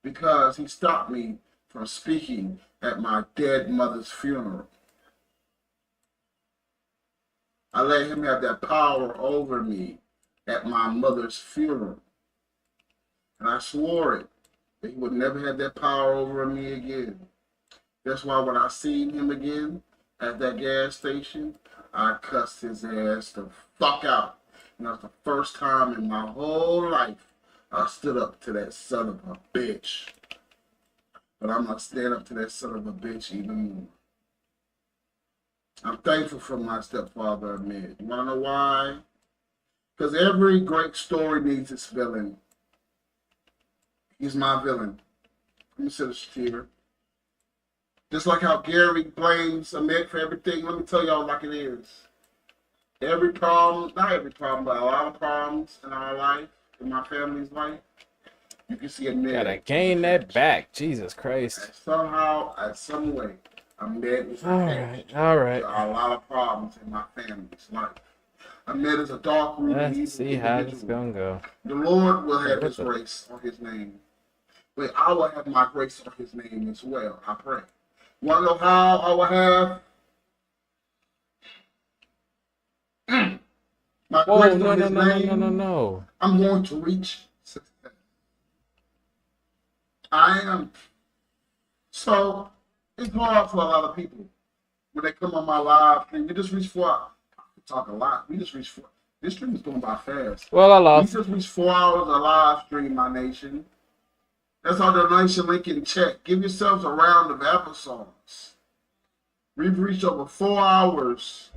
Because he stopped me from speaking at my dead mother's funeral. I let him have that power over me at my mother's funeral. And I swore it, that he would never have that power over me again. That's why when I seen him again at that gas station, I cussed his ass the fuck out. And that's the first time in my whole life I stood up to that son of a bitch. But I'm going to stand up to that son of a bitch even more. I'm thankful for my stepfather, Ahmed. You want to know why? Because every great story needs its villain. He's my villain. Let me sit here. Just like how Gary blames Ahmed for everything, let me tell y'all like it is. Every problem, not every problem, but a lot of problems in our life, in my family's life, you can see Ahmed. Gotta gain that back. Jesus Christ. And somehow, at some way, Ahmed is attached All right. to a lot of problems in my family's life. Ahmed is a dark root and evil Let's see how this individual. gonna go. The Lord will have his grace on his name. But I will have my grace on his name as well, I pray. Want to know how I will have my grace on his name? No. I'm going to reach success. I am. So it's hard for a lot of people when they come on my live and we just reach for. I talk a lot. We just reach for. This stream is going by fast. Well, I lost. We just reached 4 hours of live stream, my nation. That's our donation link in chat. Give yourselves a round of applesauce. We've reached over 4 hours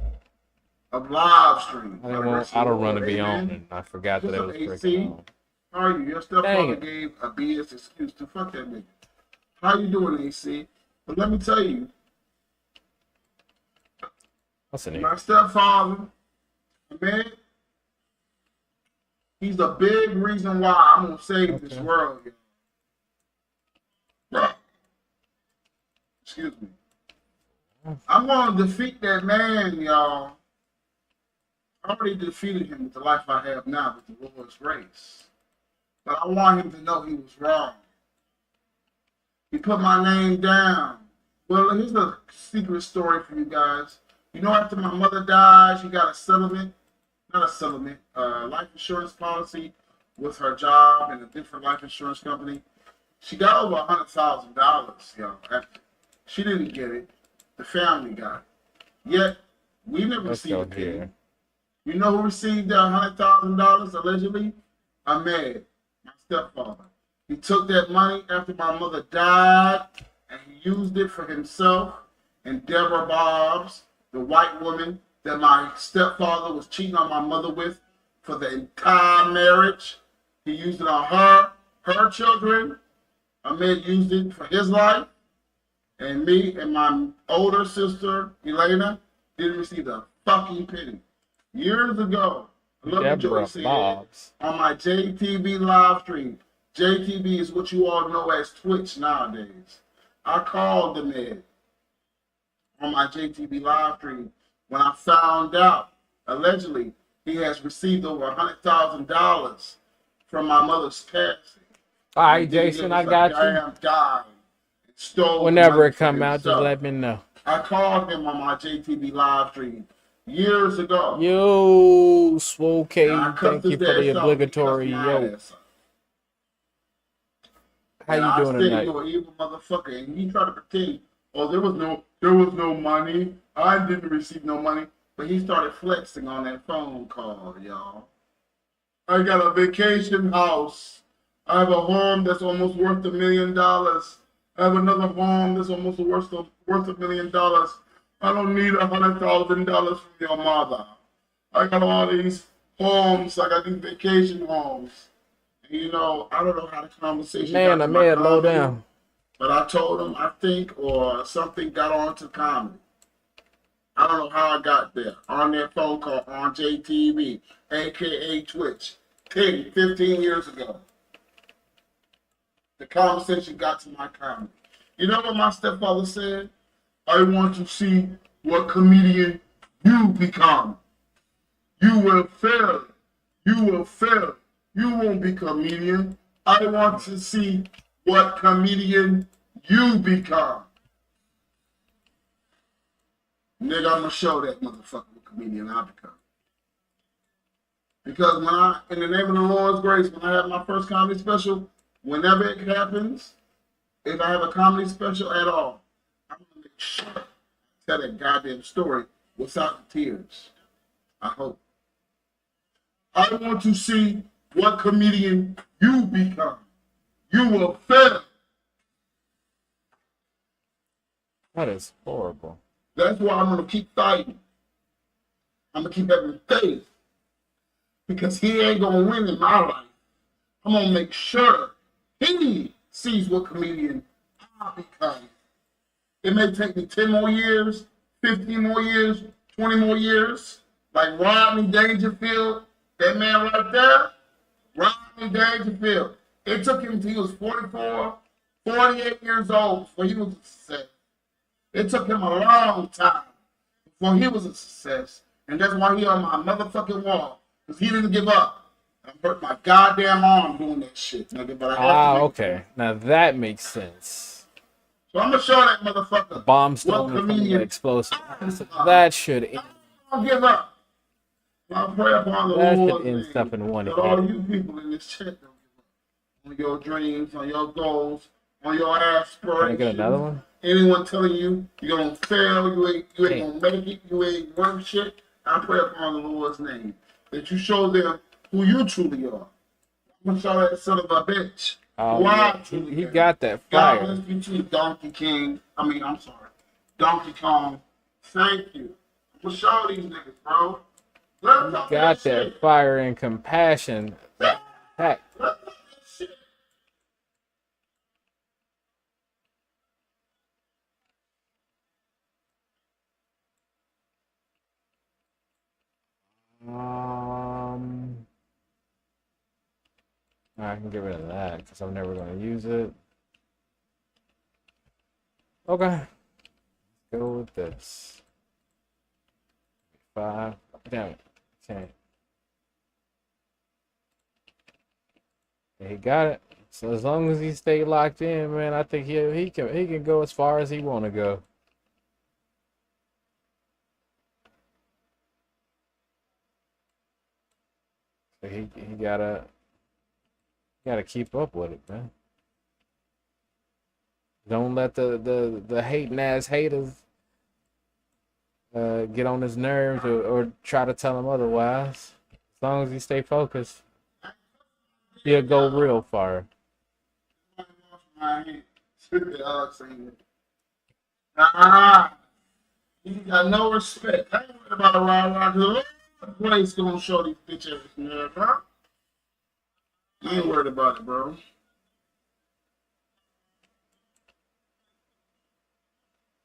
of live stream. I didn't want auto run to be on, and I forgot that it was freaking on. How are you? Your stepfather gave a BS excuse to fuck that nigga. How you doing, AC? But let me tell you, What's the name? my stepfather, man, he's a big reason why I'm gonna save this world. Excuse me. I'm gonna defeat that man, y'all. I already defeated him with the life I have now with the Lord's grace. But I want him to know he was wrong. He put my name down. Well, here's a secret story for you guys. You know, after my mother died, she got a settlement, not a settlement, life insurance policy with her job and a different life insurance company. She got over $100,000, y'all. After she didn't get it, the family got it. Yet we never received a penny. You know who received that $100,000 allegedly? Ahmed, my stepfather. He took that money after my mother died and he used it for himself and Deborah Bobs, the white woman that my stepfather was cheating on my mother with for the entire marriage. He used it on her children. Ahmed used it for his life. And me and my older sister, Elena, didn't receive a fucking penny. Years ago, I love what Joey said on my JTV live stream. JTV is what you all know as Twitch nowadays. I called the man on my JTV live stream when I found out, allegedly, he has received over $100,000 from my mother's passing. All right, Jason, I got you. Whenever it come out, just let me know. I called him on my JTV live stream years ago. Yo, Swole K, thank you for the obligatory yo. How you doing tonight? You're an evil motherfucker, and he tried to pretend, oh, there was no money. I didn't receive no money, but he started flexing on that phone call, y'all. I got a vacation house. I have a home that's almost worth $1 million. I have another home that's almost worth $1 million. I don't need $100,000 from your mother. I got all these homes. I got these vacation homes. And, you know, I don't know how the conversation got to my comedy, low down. But I told him, I think, or something got on to comedy. I don't know how I got there. On that phone call on JTV, a.k.a. Twitch, 10, 15 years ago. The conversation got to my comedy. You know what my stepfather said? I want to see what comedian you become. You will fail. You will fail. You won't be comedian. I want to see what comedian you become. Nigga, I'm going to show that motherfucker what comedian I become. Because when I, in the name of the Lord's grace, when I have my first comedy special, whenever it happens, if I have a comedy special at all, I'm going to make sure I tell that goddamn story without the tears. I hope. I want to see what comedian you become. You will fail. That is horrible. That's why I'm gonna keep fighting. I'm gonna keep having faith because he ain't gonna win in my life. I'm gonna make sure he sees what comedian I become. It may take me 10 more years, 15 more years, 20 more years. Like Rodney Dangerfield, that man right there, Rodney Dangerfield. It took him until he was 44, 48 years old before he was a success. It took him a long time before he was a success. And that's why he on my motherfucking wall. Because he didn't give up. I hurt my goddamn arm doing that shit, nigga. But I have to make Okay. Now that makes sense. So I'm gonna show that The motherfucker bomb what stolen from the comedian explosive. That should end. I don't give up. I pray upon the That should Lord's end name stuff in one that all hit. you people in this chat don't give up on your dreams, on your goals, on your Can I aspirations. get another one? Anyone telling you you're gonna fail, you ain't Hey. gonna make it, you ain't worth shit. I pray upon the Lord's name that you show them who you truly are. I'm gonna show that son of a bitch. Oh, who I yeah. truly He am. got that God fire. bless you too, Donkey King. I'm sorry. Donkey Kong. Thank you. I'm gonna show these niggas, bro. Let them talk Got that that shit. fire and compassion. Heck. Let them talk that shit. I can get rid of that because I'm never going to use it. Okay. Let's go with this. 5. Damn it. 10. He got it. So as long as he stay locked in, man, I think he can go as far as he want to go. So he gotta keep up with it, man. Don't let the hating ass haters get on his nerves or try to tell him otherwise. As long as he stay focused, he'll go real far. Nah, he got no respect. I ain't worried about a rah-rah, because the place gonna show these bitch ass niggas, bro. I ain't worried about it, bro.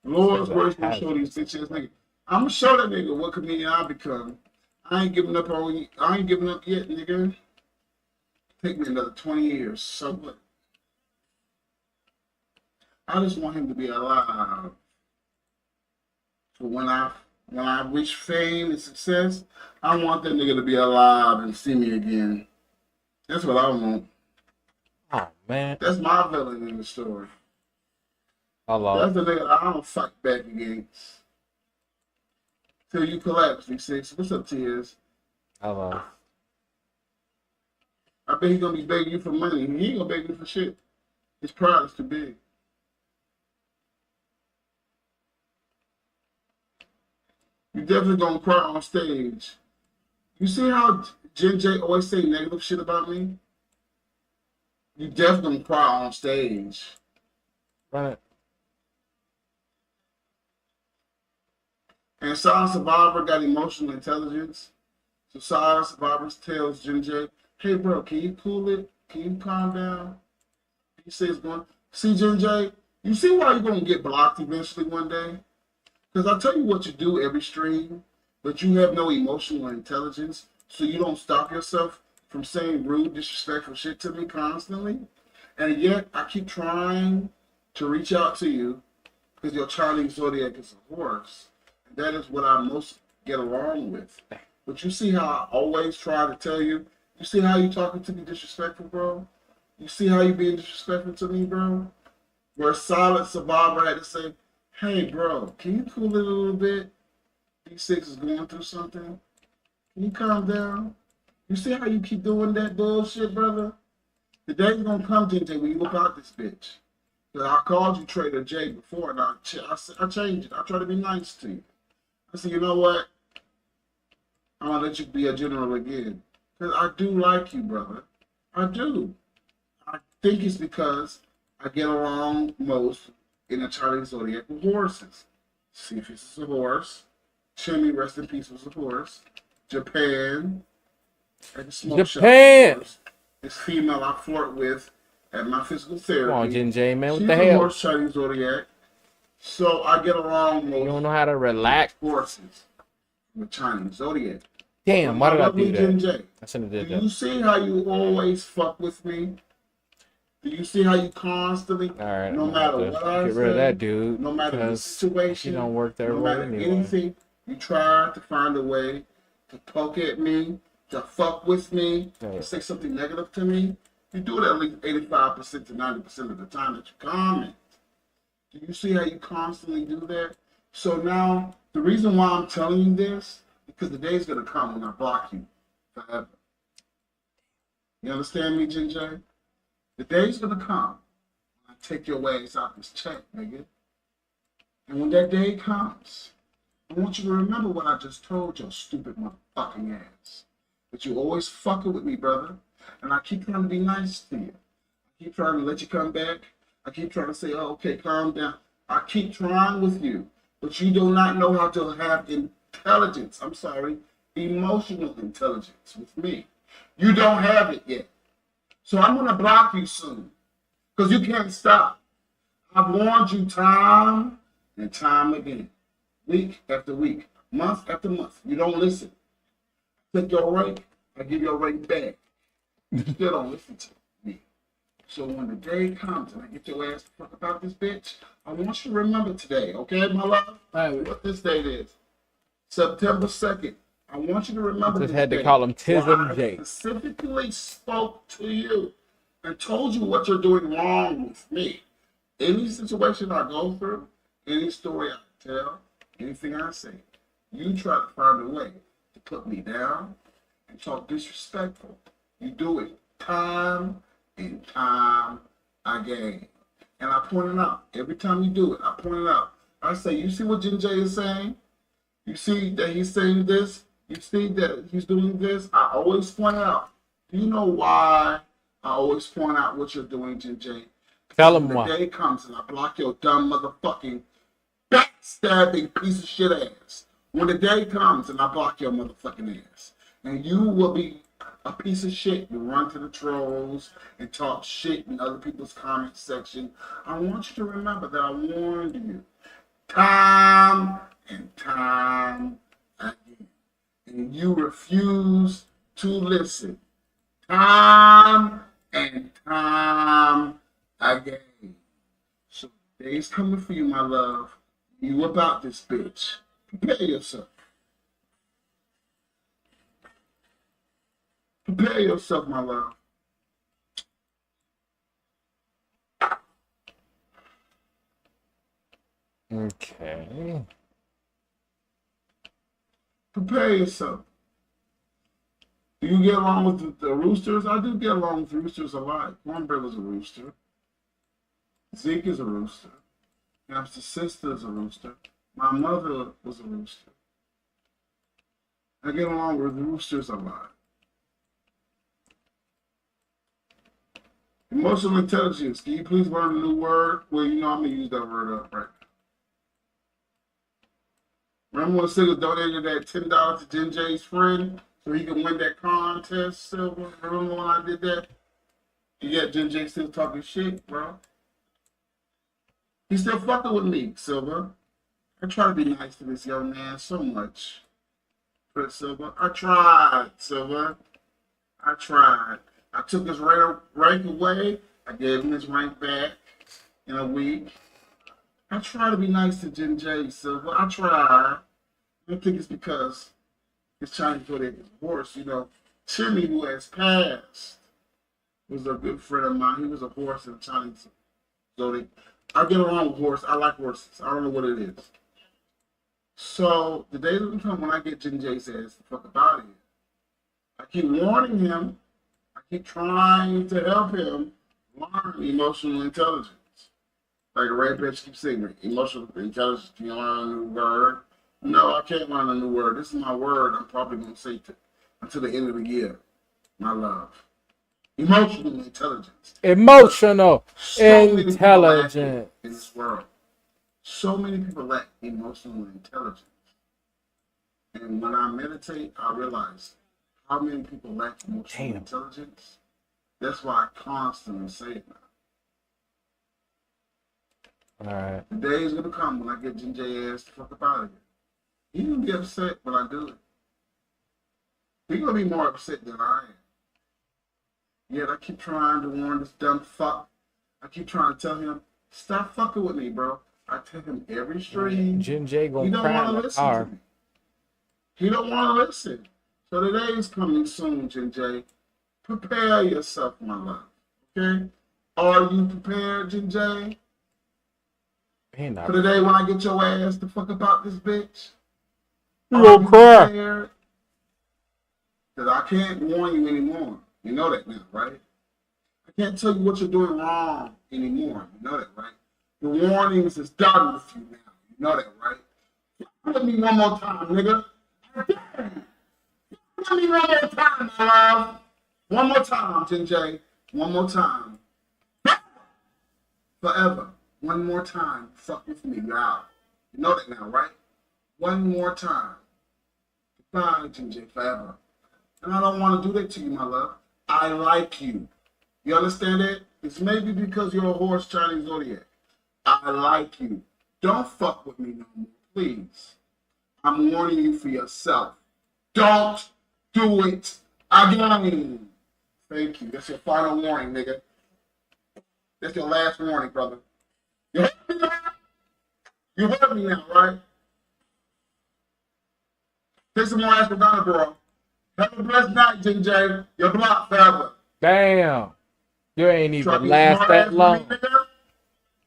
Lord's grace gonna show these bitch ass niggas. I'm gonna show that nigga what comedian I become. I ain't giving up on you. I ain't giving up yet, nigga. Take me another 20 years. So what? I just want him to be alive. So when I reach fame and success, I want that nigga to be alive and see me again. That's what I want. Oh man, That's my villain in the story. hello. That's the nigga I don't fight back against. Till you collapse, V6. What's up, Tears? Hello. I bet he's gonna be begging you for money. He ain't gonna beg you for shit. His pride is too big. You definitely gonna cry on stage. You see how Jen J always say negative shit about me? You definitely gonna cry on stage. Run it. And Silent Survivor got emotional intelligence. So Silent Survivor tells Jen J, hey bro, can you cool it? Can you calm down? He says going, see Jen J, you see why you're gonna get blocked eventually one day? Because I tell you what you do every stream, but you have no emotional intelligence, so you don't stop yourself from saying rude, disrespectful shit to me constantly. And yet I keep trying to reach out to you because your Chinese zodiac is a horse. And that is what I most get along with. But you see how I always try to tell you, you see how you talking to me disrespectful, bro? You see how you being disrespectful to me, bro? Where Silent Survivor had to say, hey, bro, can you cool it a little bit? D6 is going through something. Can you calm down? You see how you keep doing that bullshit, brother? The day's gonna come, JJ, when you look out this bitch. I called you Trader J before, and I changed it. I try to be nice to you. I said, you know what? I'm gonna let you be a general again. Because I do like you, brother. I do. I think it's because I get along most in the Chinese zodiac with horses. Cephas is a horse. Chimney, rest in peace, was a horse. Japan, at the smoke shop, Japan. horse. This female I flirt with at my physical therapy. Come on, Jin J, man. What She's the a hell? horse Chinese zodiac. So I get along You with don't know how to relax. horses with Chinese zodiac. Damn, why did I Lovely do Jin that? J, I shouldn't have do did that. you see how you always fuck with me? Do you see how you constantly, All right, no I'm gonna matter have what to I get rid of say, that dude. no matter the Because situation, he don't work that no way matter anyway. anything, you try to find a way to poke at me, to fuck with me, Yeah. to say something negative to me? You do it at least 85% to 90% of the time that you comment. Do you see how you constantly do that? So now, the reason why I'm telling you this, because the day's going to come when I block you forever. You understand me, Jin J? The day's going to come when I take your ass out this check, nigga. And when that day comes, I want you to remember what I just told your stupid motherfucking ass. That you always fucking with me, brother. And I keep trying to be nice to you. I keep trying to let you come back. I keep trying to say, oh, okay, calm down. I keep trying with you. But you do not know how to have intelligence. I'm sorry, emotional intelligence with me. You don't have it yet. So I'm going to block you soon. Because you can't stop. I've warned you time and time again. Week after week. Month after month. You don't listen. Take your rank. I give your rank back. You still don't listen to me. So when the day comes and I get your ass to fuck about this bitch, I want you to remember today, okay, my love? What this date is. September 2nd. I want you to remember Just this had to day call him where Tism I J. specifically spoke to you and told you what you're doing wrong with me. Any situation I go through, any story I tell, anything I say, you try to find a way to put me down and talk disrespectful. You do it time and time again. And I point it out. Every time you do it, I point it out. I say, you see what Jin J is saying? You see that he's saying this? You see that he's doing this? I always point out. Do you know why I always point out what you're doing, Jin J? Tell him When the why. day comes and I block your dumb motherfucking backstabbing piece of shit ass. When the day comes and I block your motherfucking ass, and you will be a piece of shit. You run to the trolls and talk shit in other people's comment section. I want you to remember that I warned you time and time again. And you refuse to listen time and time again. So the day's coming for you, my love. You about this bitch. Prepare yourself. Prepare yourself, my love. Okay. Prepare yourself. Do you get along with the roosters? I do get along with roosters a lot. Cornbread is a rooster. Zeke is a rooster. Hamster's sister is a rooster. My mother was a rooster. I get along with roosters a lot. Emotional intelligence. Can you please learn a new word? Well, you know I'm going to use that word up right now. Remember when Siggas donated that $10 to Jin J's friend so he can win that contest, Silver? Remember when I did that? You got Jin J still talking shit, bro. He's still fucking with me, Silver. I try to be nice to this young man so much. Chris Silver. I tried, Silver. I tried. I took his rank away. I gave him his rank back in a week. I try to be nice to Jin J, Silver. I try. I don't think it's because he's trying to put in his horse. You know, Timmy, who has passed, was a good friend of mine. He was a horse in Chinese. So I get along with horses. I like horses. I don't know what it is. So the day doesn't come when I get Jin J's ass the fuck about here. I keep warning him. I keep trying to help him learn emotional intelligence. Like Ray Bitch keeps saying, emotional intelligence, can you learn a new word? No, I can't learn a new word. This is my word I'm probably going to say until the end of the year. My love. Emotional intelligence. Emotional So many people lack intelligence. it in this world. So many people lack emotional intelligence. And when I meditate, I realize how many people lack emotional Damn. intelligence. That's why I constantly say it now. All right. The day is gonna come when I get Ginger ass the fuck up out of here. He gonna be upset when I do it. He gonna be more upset than I am. Yet I keep trying to warn this dumb fuck. I keep trying to tell him, stop fucking with me, bro. I tell him every stream. Jin J He gonna don't cry want in to the listen car. to me. He don't want to listen. So the day is coming soon, Ginger. Prepare yourself, my love. Okay? Are you prepared, Ginger? He not. For the day when I get your ass the fuck about this bitch? You gonna cry? Because I can't warn you anymore. You know that now, right? I can't tell you what you're doing wrong anymore. You know that, right? The warnings is done with you now. You know that, right? Let me one more time, nigga. Let me one more time, my love. One more time, Ginger. One more time. Forever. One more time. Fuck with me. You're out. You know that now, right? One more time. Goodbye, Ginger. Forever. And I don't want to do that to you, my love. I like you. You understand it? It's maybe because you're a horse Chinese zodiac. I like you. Don't fuck with me no more, please. I'm warning you for yourself. Don't do it again. Thank you. That's your final warning, nigga. That's your last warning, brother. You heard me now? You heard me now, right? Take some more ashwagandha, bro. Have a blessed night, Ginger. You're blocked forever. Damn. You ain't Try to even be last smart that ass long. with me, nigga.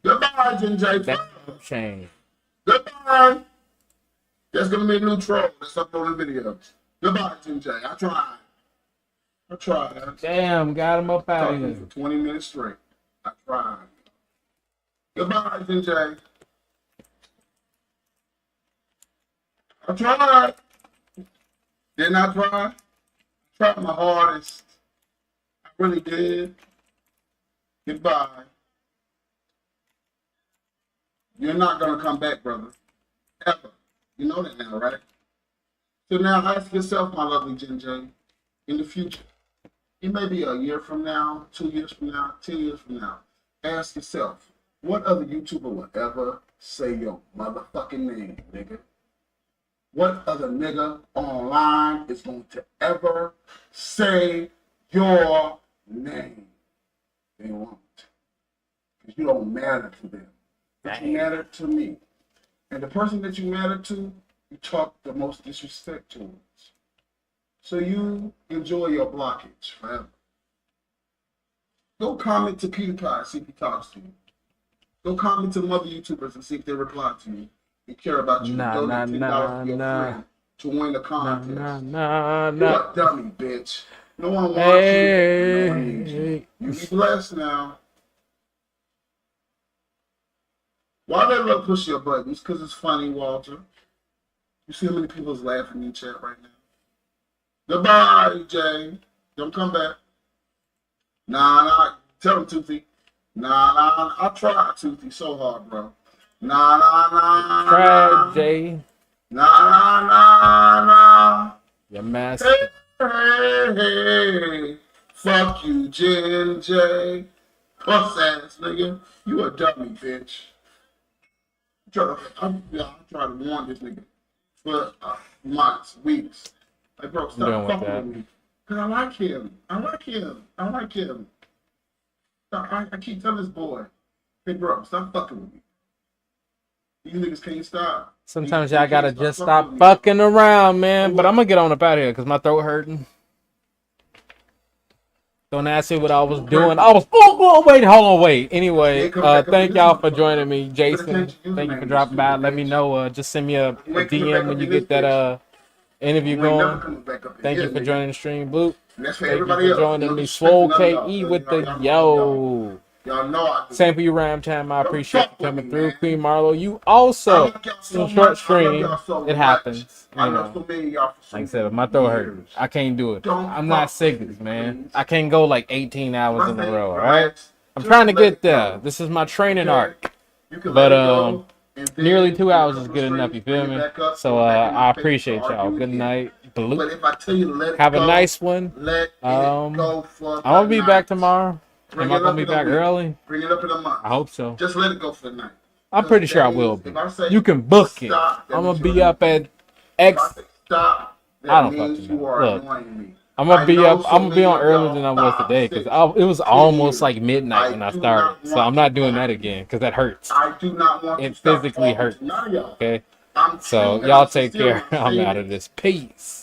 Goodbye, Ginger. Damn shame. Goodbye. There's gonna be a new troll that's uploading videos. Goodbye, Ginger. I tried. Damn, got him up out of Talking here. for 20 minutes straight. I tried. Goodbye, Ginger. I tried. Didn't I try? I tried my hardest. I really did. Goodbye. You're not gonna come back, brother. Ever. You know that now, right? So now ask yourself, my lovely Ginger, in the future. It may be a year from now, 2 years from now, 10 years from now. Ask yourself, what other YouTuber would ever say your motherfucking name, nigga? What other nigga online is going to ever say your name? They won't. Because you don't matter to them. But you matter to me. And the person that you matter to, you talk the most disrespect towards. So you enjoy your blockage forever. Go comment to PewDiePie, see if he talks to you. Go comment to other YouTubers and see if they reply to you. They care about you. Donate $10 to your friend to win the contest. You're a dummy, bitch. No one wants you, and no one needs you. You be blessed now. Why they love push your buttons? Because it's funny, Walter. You see how many people's laughing in chat right now? Goodbye, Jay. Don't come back. Nah. Tell him, Toothy. Nah. I tried, Toothy, so hard, bro. Nah. Try, Jay. Nah. Your master. Hey. Fuck you, Ginger. Puss ass nigga. You a dummy, bitch. I'm trying to warn this nigga for months, weeks. Like, bro, stop fucking with me. Because I like him. I keep telling this boy, hey, bro, stop fucking with me. These niggas can't stop. Sometimes y'all gotta just stop fucking around, man. But I'm gonna get on up out of here because my throat hurting. Don't ask me what I was doing. Wait. Anyway, thank y'all for joining me, Jason. Thank you for dropping by. Let me know. Just send me a DM when you get that interview going. Thank you for joining the stream, Blue. Thank you for joining me, Swole KE with the yo. Same for you, Ram Time. I appreciate you coming through. Queen Marlo, you also in a short stream. It happens. You know, like I said, if my throat hurt, I can't do it. I'm not Siggas, man. I can't go like 18 hours in a row. All right, I'm trying to get there. This is my training arc. But And then Nearly 2 hours in a is couple good of enough. You strings, feel bring it me? back up, So throw it back in I my face to appreciate y'all. argue Good again. night. Blue. But if I tell you to let it Have a go, nice one. let it I'm go for gonna the be back night. tomorrow. Bring Am I it gonna up be in a back week. early? Bring it up in a month. I hope so. Just let it go for the night. I'm Because pretty sure I that will means be. if I say You can book it. stop, that I'm means gonna you're be up annoying at me. If I X. say stop, I that don't means fucking you know. are Look, annoying me. I'm gonna I be know up. I'm so gonna be many on of earlier than y'all I was 5, today because 6, it was 10 almost years. like midnight I when I do started. not So I'm want to not doing that talk to you. again because that hurts. I do not want to It stop physically talking hurts. to none of y'all. Okay. I'm So true and I'm y'all take sincere when care. I I'm say out of this. this. Peace.